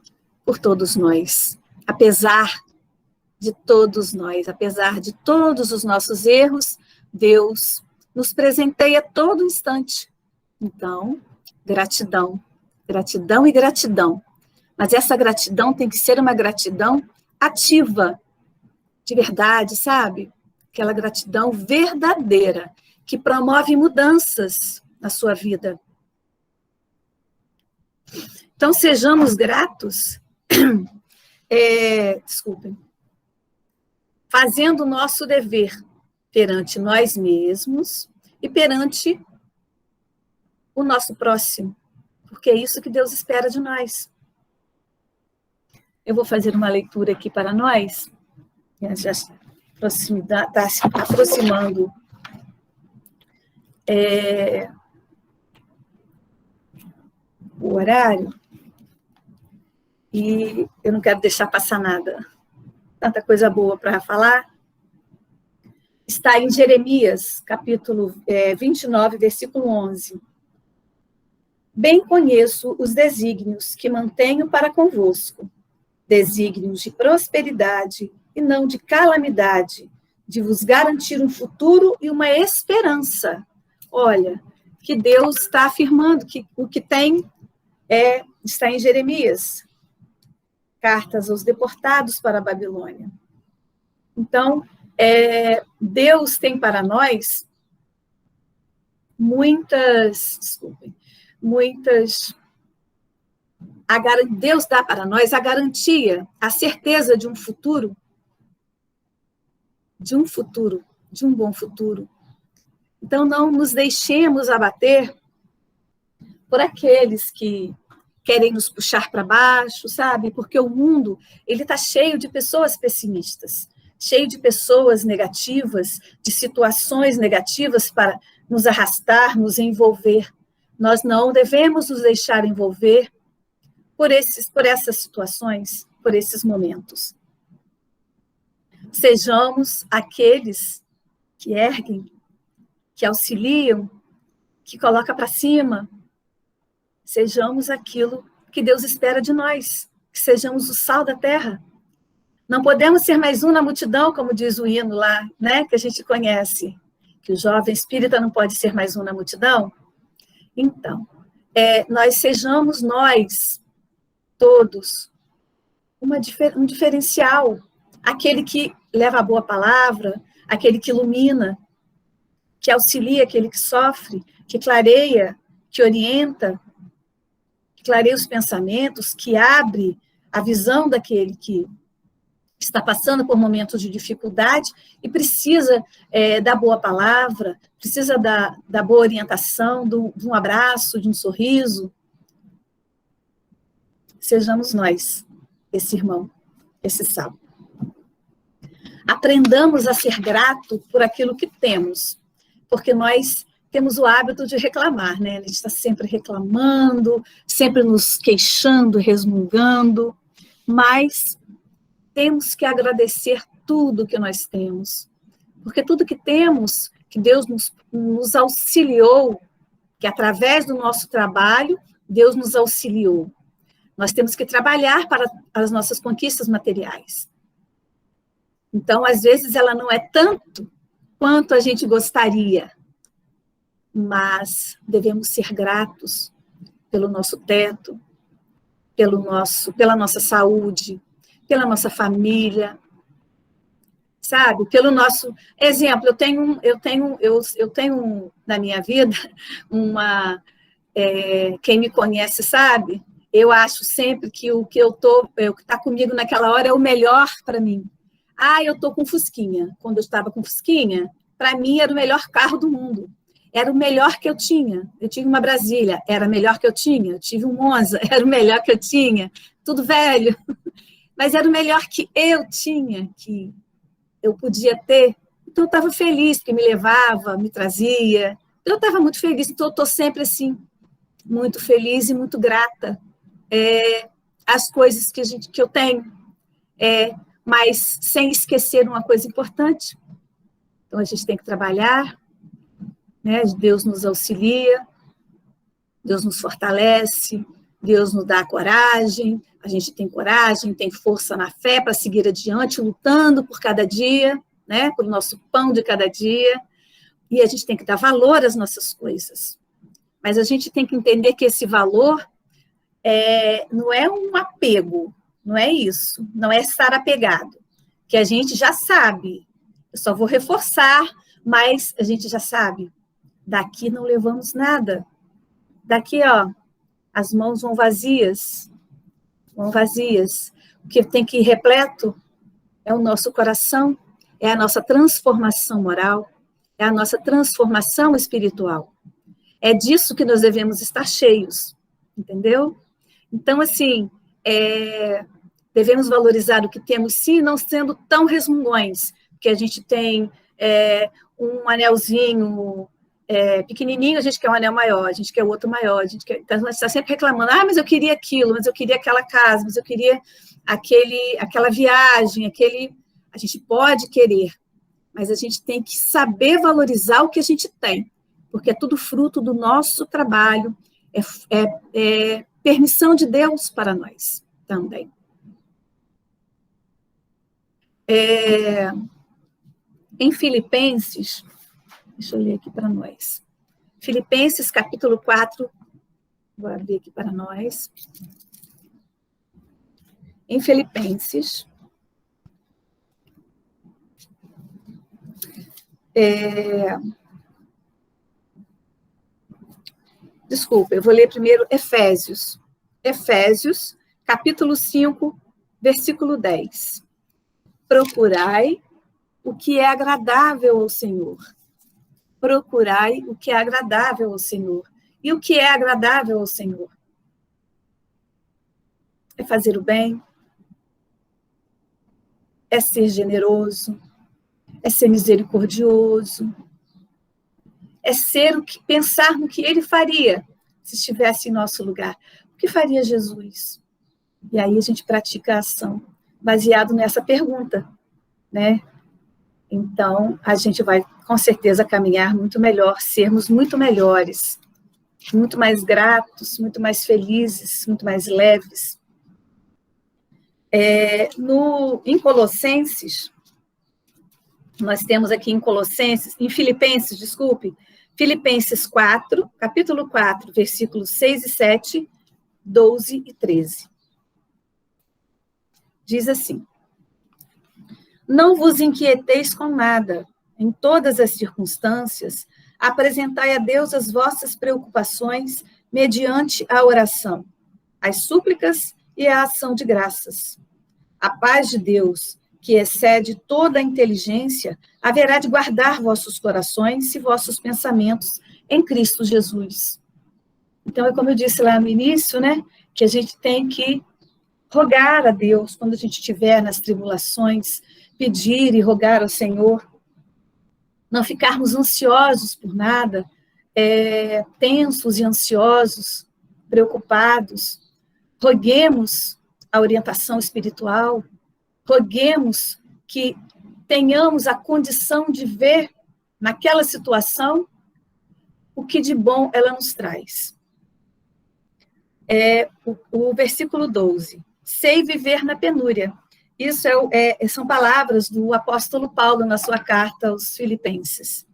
por todos nós. Apesar de todos nós, apesar de todos os nossos erros, Deus nos presenteia a todo instante. Então, gratidão, gratidão e gratidão. Mas essa gratidão tem que ser uma gratidão ativa, de verdade, sabe? Aquela gratidão verdadeira, que promove mudanças na sua vida. Então, sejamos gratos, fazendo o nosso dever perante nós mesmos e perante o nosso próximo, porque é isso que Deus espera de nós. Eu vou fazer uma leitura aqui para nós, já está se aproximando o horário, e eu não quero deixar passar nada. Tanta coisa boa para falar. Está em Jeremias, capítulo 29, versículo 11. Bem conheço os desígnios que mantenho para convosco, desígnios de prosperidade e não de calamidade, de vos garantir um futuro e uma esperança. Olha, que Deus está afirmando que o que tem está em Jeremias, cartas aos deportados para a Babilônia. Então, Deus tem para nós Deus dá para nós a garantia, a certeza de um futuro, de um bom futuro. Então, não nos deixemos abater por aqueles que querem nos puxar para baixo, sabe? Porque o mundo, ele está cheio de pessoas pessimistas, cheio de pessoas negativas, de situações negativas para nos arrastar, nos envolver. Nós não devemos nos deixar envolver por essas situações, por esses momentos. Sejamos aqueles que erguem, que auxiliam, que colocam para cima. Sejamos aquilo que Deus espera de nós, que sejamos o sal da terra. Não podemos ser mais um na multidão, como diz o hino lá, né, que a gente conhece, que o jovem espírita não pode ser mais um na multidão. Então, nós sejamos nós, todos, um diferencial, aquele que leva a boa palavra, aquele que ilumina, que auxilia aquele que sofre, que clareia, que orienta, que clareia os pensamentos, que abre a visão daquele que está passando por momentos de dificuldade e precisa da boa palavra, precisa da boa orientação, de um abraço, de um sorriso. Sejamos nós, esse irmão, esse sal. Aprendamos a ser grato por aquilo que temos, porque nós temos o hábito de reclamar, né? A gente está sempre reclamando, sempre nos queixando, resmungando, mas temos que agradecer tudo que nós temos, porque tudo que temos, que Deus nos auxiliou, que através do nosso trabalho, Deus nos auxiliou. Nós temos que trabalhar para as nossas conquistas materiais. Então, às vezes, ela não é tanto quanto a gente gostaria, mas devemos ser gratos pelo nosso teto, pela nossa saúde, pela nossa família, sabe? Pelo nosso exemplo. Eu tenho na minha vida quem me conhece sabe. Eu acho sempre que o que está comigo naquela hora é o melhor para mim. Eu estou com Fusquinha. Quando eu estava com Fusquinha, para mim era o melhor carro do mundo. Era o melhor que eu tinha. Eu tinha uma Brasília, era o melhor que eu tinha. Eu tive um Monza, era o melhor que eu tinha. Tudo velho. Mas era o melhor que eu tinha, que eu podia ter. Então, eu estava feliz, porque me levava, me trazia. Eu estava muito feliz, então eu estou sempre assim, muito feliz e muito grata às coisas que eu tenho. Mas sem esquecer uma coisa importante. Então, a gente tem que trabalhar, né? Deus nos auxilia, Deus nos fortalece, Deus nos dá coragem, a gente tem coragem, tem força na fé para seguir adiante, lutando por cada dia, né? Pelo nosso pão de cada dia, e a gente tem que dar valor às nossas coisas. Mas a gente tem que entender que esse valor não é um apego, não é isso, não é estar apegado, que a gente já sabe, eu só vou reforçar, mas a gente já sabe, daqui não levamos nada, daqui, as mãos vão vazias, o que tem que ir repleto é o nosso coração, é a nossa transformação moral, é a nossa transformação espiritual, é disso que nós devemos estar cheios, entendeu? Então, assim, devemos valorizar o que temos, sim, não sendo tão resmungões, que a gente tem um anelzinho pequenininho, a gente quer um anel maior, a gente quer outro maior, então a gente está sempre reclamando, mas eu queria aquilo, mas eu queria aquela casa, mas eu queria aquela viagem, a gente pode querer, mas a gente tem que saber valorizar o que a gente tem, porque é tudo fruto do nosso trabalho, é permissão de Deus para nós também. Em Filipenses, deixa eu ler aqui para nós. Filipenses, capítulo 4, vou abrir aqui para nós. Em Filipenses, desculpa, eu vou ler primeiro Efésios. Efésios, capítulo 5, versículo 10. Procurai o que é agradável ao Senhor. Procurai o que é agradável ao Senhor. E o que é agradável ao Senhor? É fazer o bem, é ser generoso, é ser misericordioso, é pensar no que ele faria se estivesse em nosso lugar. O que faria Jesus? E aí a gente pratica a ação baseado nessa pergunta, né? Então, a gente vai, com certeza, caminhar muito melhor, sermos muito melhores, muito mais gratos, muito mais felizes, muito mais leves. Em Colossenses, nós temos aqui em Filipenses, Filipenses 4, capítulo 4, versículos 6 e 7, 12 e 13. Diz assim: não vos inquieteis com nada, em todas as circunstâncias, apresentai a Deus as vossas preocupações mediante a oração, as súplicas e a ação de graças. A paz de Deus, que excede toda a inteligência, haverá de guardar vossos corações e vossos pensamentos em Cristo Jesus. Então, é como eu disse lá no início, né, que a gente tem que rogar a Deus quando a gente estiver nas tribulações, pedir e rogar ao Senhor, não ficarmos ansiosos por nada, tensos e ansiosos, preocupados. Roguemos a orientação espiritual, roguemos que tenhamos a condição de ver naquela situação o que de bom ela nos traz. O versículo 12. Sei viver na penúria. Isso são palavras do apóstolo Paulo na sua carta aos Filipenses.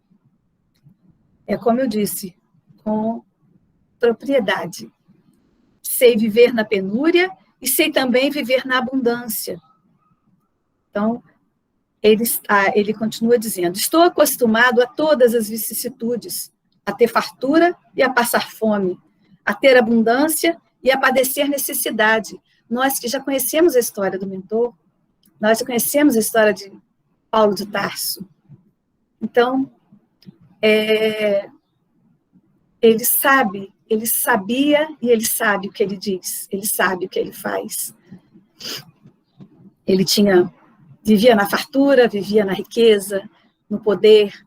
É como eu disse, com propriedade. Sei viver na penúria e sei também viver na abundância. Então, ele continua dizendo, estou acostumado a todas as vicissitudes, a ter fartura e a passar fome, a ter abundância e a padecer necessidade. Nós que já conhecemos a história do mentor, nós já conhecemos a história de Paulo de Tarso. Então, ele sabia e ele sabe o que ele diz, ele sabe o que ele faz. Ele vivia na fartura, vivia na riqueza, no poder.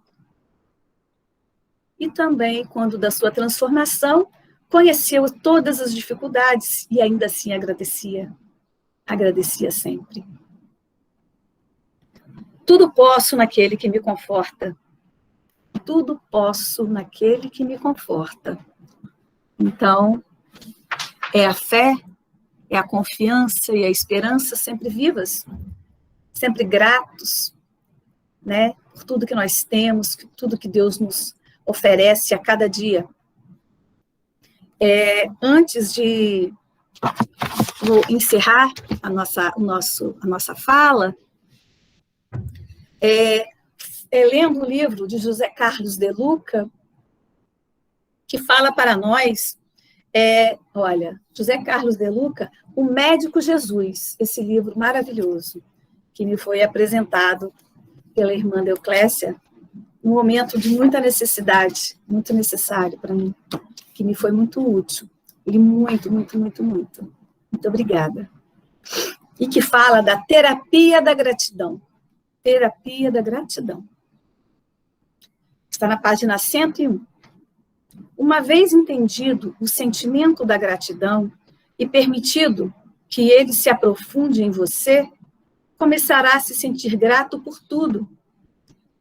E também, quando da sua transformação, conheceu todas as dificuldades e ainda assim agradecia sempre. Tudo posso naquele que me conforta. Tudo posso naquele que me conforta. Então, é a fé, é a confiança e a esperança sempre vivas, sempre gratos, né, por tudo que nós temos, tudo que Deus nos oferece a cada dia. Antes de encerrar a nossa fala, lendo o livro de José Carlos de Luca, que fala para nós, olha, José Carlos de Luca, O Médico Jesus, esse livro maravilhoso, que me foi apresentado pela irmã Deoclésia, num momento de muita necessidade, muito necessário para mim, que me foi muito útil, e muito, muito, muito, muito. Muito obrigada. E que fala da terapia da gratidão. Terapia da gratidão. Está na página 101. Uma vez entendido o sentimento da gratidão e permitido que ele se aprofunde em você, começará a se sentir grato por tudo.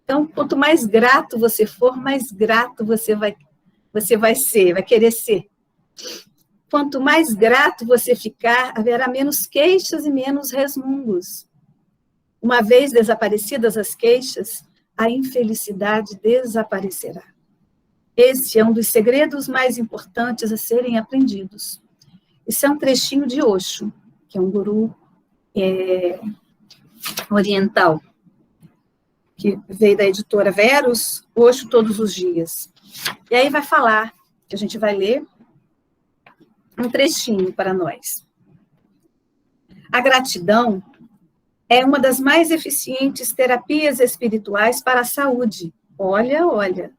Então, quanto mais grato você for, mais grato você vai ser, vai querer ser. Quanto mais grato você ficar, haverá menos queixas e menos resmungos. Uma vez desaparecidas as queixas, a infelicidade desaparecerá. Esse é um dos segredos mais importantes a serem aprendidos. Esse é um trechinho de Osho, que é um guru oriental, que veio da editora Verus, Osho Todos os Dias. E aí vai falar, que a gente vai ler, um trechinho para nós. A gratidão é uma das mais eficientes terapias espirituais para a saúde. Olha, olha.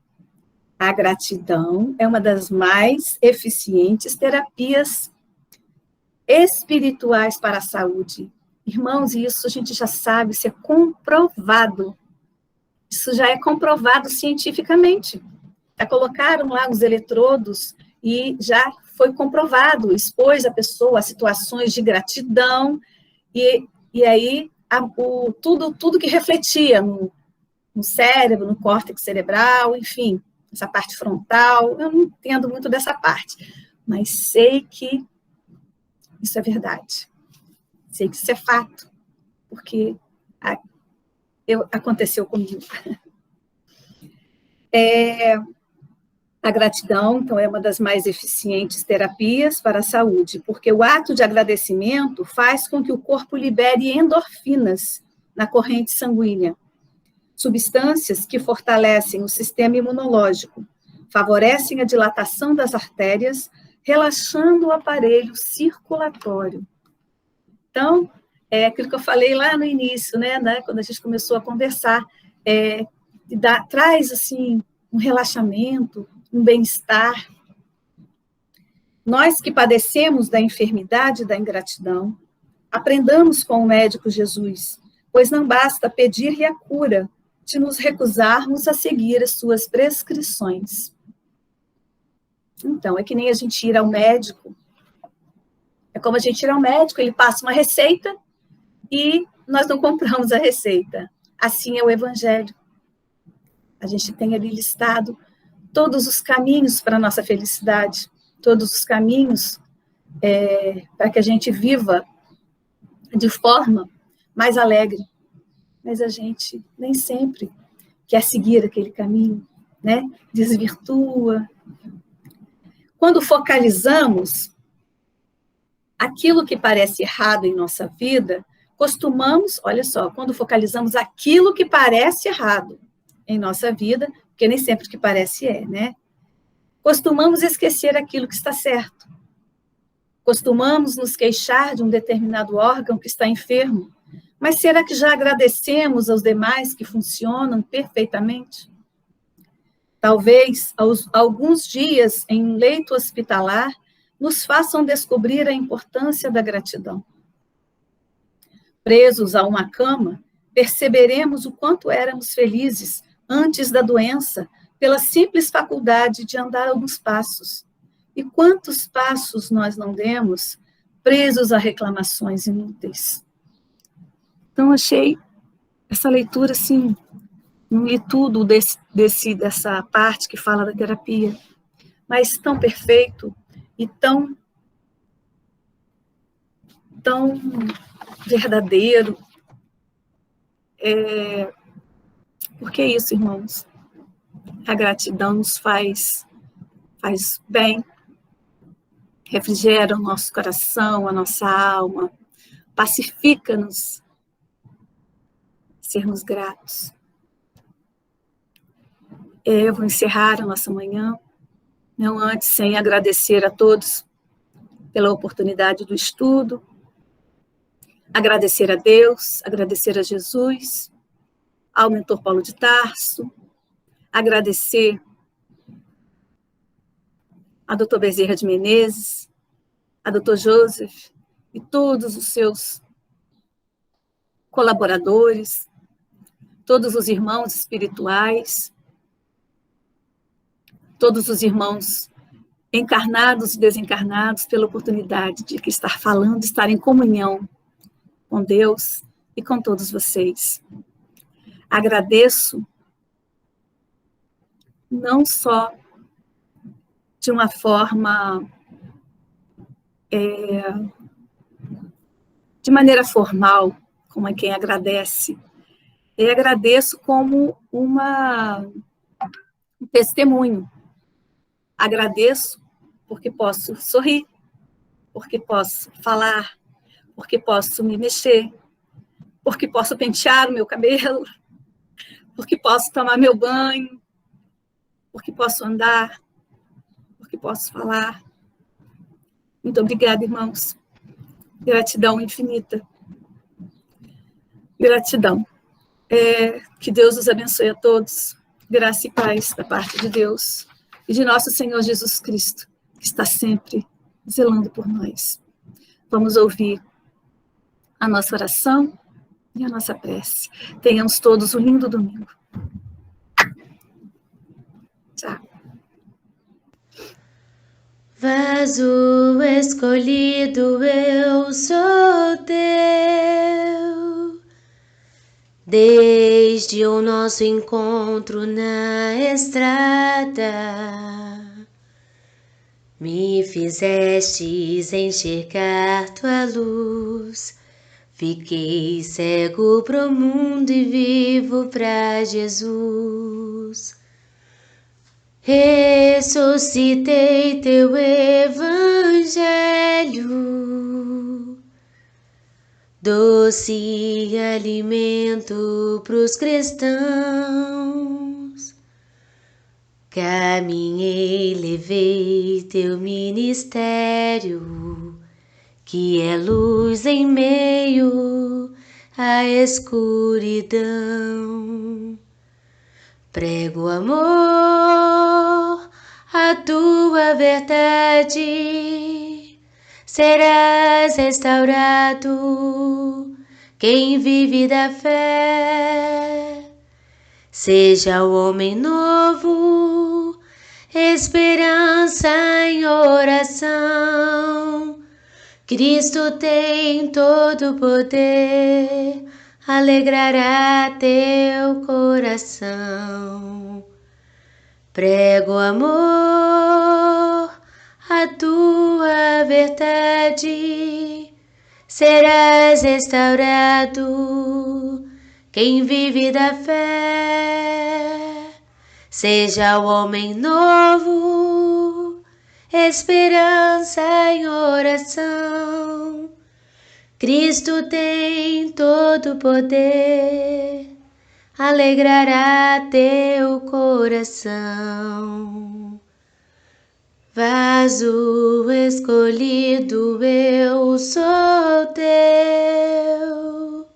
A gratidão é uma das mais eficientes terapias espirituais para a saúde. Irmãos, isso a gente já sabe, isso é comprovado. Isso já é comprovado cientificamente. Já colocaram lá os eletrodos e já foi comprovado, expôs a pessoa a situações de gratidão e aí tudo que refletia no cérebro, no córtex cerebral, enfim, essa parte frontal, eu não entendo muito dessa parte, mas sei que isso é verdade. Sei que isso é fato, porque aconteceu comigo. A gratidão, então, é uma das mais eficientes terapias para a saúde, porque o ato de agradecimento faz com que o corpo libere endorfinas na corrente sanguínea. substâncias que fortalecem o sistema imunológico, favorecem a dilatação das artérias, relaxando o aparelho circulatório. Então, é aquilo que eu falei lá no início, né, quando a gente começou a conversar, traz, assim, um relaxamento, um bem-estar. Nós que padecemos da enfermidade da ingratidão, aprendamos com o médico Jesus, pois não basta pedir-lhe a cura, de nos recusarmos a seguir as suas prescrições. Então, é que nem a gente ir ao médico. É como a gente ir ao médico, ele passa uma receita e nós não compramos a receita. Assim é o Evangelho. A gente tem ali listado todos os caminhos para a nossa felicidade, todos os caminhos para que a gente viva de forma mais alegre. Mas a gente nem sempre quer seguir aquele caminho, né? Desvirtua. Quando focalizamos aquilo que parece errado em nossa vida, costumamos, olha só, quando focalizamos aquilo que parece errado em nossa vida, porque nem sempre o que parece né? Costumamos esquecer aquilo que está certo. Costumamos nos queixar de um determinado órgão que está enfermo, mas será que já agradecemos aos demais que funcionam perfeitamente? Talvez alguns dias em um leito hospitalar nos façam descobrir a importância da gratidão. Presos a uma cama, perceberemos o quanto éramos felizes antes da doença, pela simples faculdade de andar alguns passos. E quantos passos nós não demos, presos a reclamações inúteis. Então, achei essa leitura, assim, não li tudo dessa parte que fala da terapia, mas tão perfeito e tão verdadeiro. Porque é isso, irmãos. A gratidão nos faz bem, refrigera o nosso coração, a nossa alma, pacifica-nos sermos gratos. Eu vou encerrar a nossa manhã, não antes sem agradecer a todos pela oportunidade do estudo, agradecer a Deus, agradecer a Jesus, ao mentor Paulo de Tarso, agradecer a doutor Bezerra de Menezes, a doutor Joseph e todos os seus colaboradores, todos os irmãos espirituais, todos os irmãos encarnados e desencarnados, pela oportunidade de estar falando, estar em comunhão com Deus e com todos vocês. Agradeço não só de uma forma, de maneira formal, como é quem agradece, eu agradeço como um testemunho. Agradeço porque posso sorrir, porque posso falar, porque posso me mexer, porque posso pentear o meu cabelo, porque posso tomar meu banho, porque posso andar, porque posso falar. Muito obrigada, irmãos. Gratidão infinita. Gratidão. Que Deus os abençoe a todos. Graça e paz da parte de Deus e de nosso Senhor Jesus Cristo, que está sempre zelando por nós. Vamos ouvir a nossa oração e a nossa prece. Tenhamos todos um lindo domingo. Tchau. Vaso escolhido, eu sou teu. Desde o nosso encontro na estrada, me fizestes enxergar tua luz. Fiquei cego pro mundo e vivo pra Jesus. Ressuscitei teu evangelho, doce alimento pros cristãos. Caminhei, levei teu ministério, que é luz em meio à escuridão. Prego amor, a tua verdade, serás restaurado quem vive da fé. Seja o homem novo, esperança em oração. Cristo tem todo o poder, alegrará teu coração. Prego amor, a tua verdade, serás restaurado quem vive da fé. Seja o homem novo, esperança em oração. Cristo tem todo o poder, alegrará teu coração. Vaso escolhido, eu sou teu,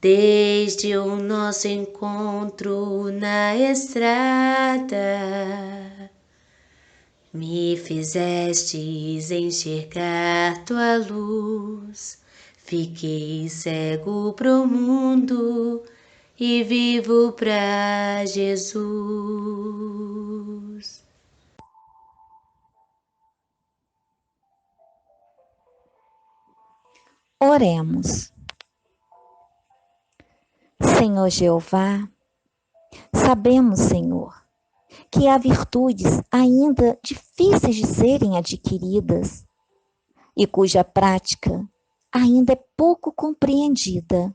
desde o nosso encontro na estrada. Me fizestes enxergar tua luz, fiquei cego pro mundo e vivo pra Jesus. Oremos. Senhor Jeová, sabemos, Senhor, que há virtudes ainda difíceis de serem adquiridas e cuja prática ainda é pouco compreendida.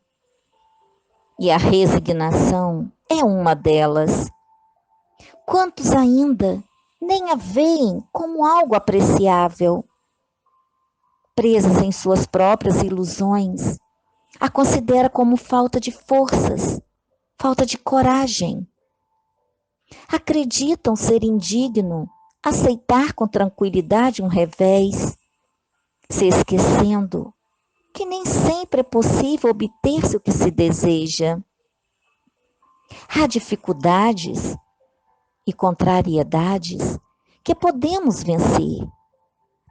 E a resignação é uma delas. Quantos ainda nem a veem como algo apreciável? Presas em suas próprias ilusões, a considera como falta de forças, falta de coragem. Acreditam ser indigno aceitar com tranquilidade um revés, se esquecendo que nem sempre é possível obter-se o que se deseja. Há dificuldades e contrariedades que podemos vencer,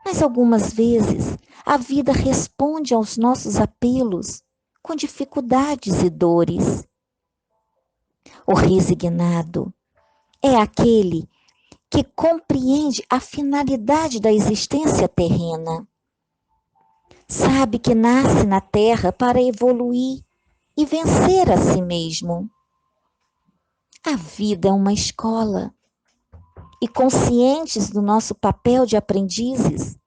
mas algumas vezes a vida responde aos nossos apelos com dificuldades e dores. O resignado é aquele que compreende a finalidade da existência terrena. Sabe que nasce na terra para evoluir e vencer a si mesmo. A vida é uma escola e, conscientes do nosso papel de aprendizes,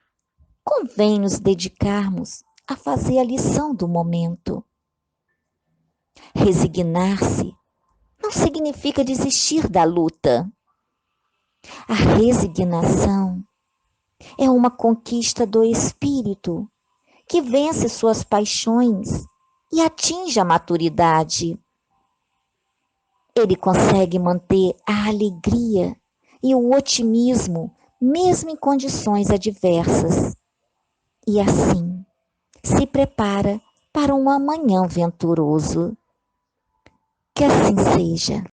convém nos dedicarmos a fazer a lição do momento. Resignar-se não significa desistir da luta. A resignação é uma conquista do espírito que vence suas paixões e atinge a maturidade. Ele consegue manter a alegria e o otimismo mesmo em condições adversas. E assim, se prepara para um amanhã venturoso. Que assim seja.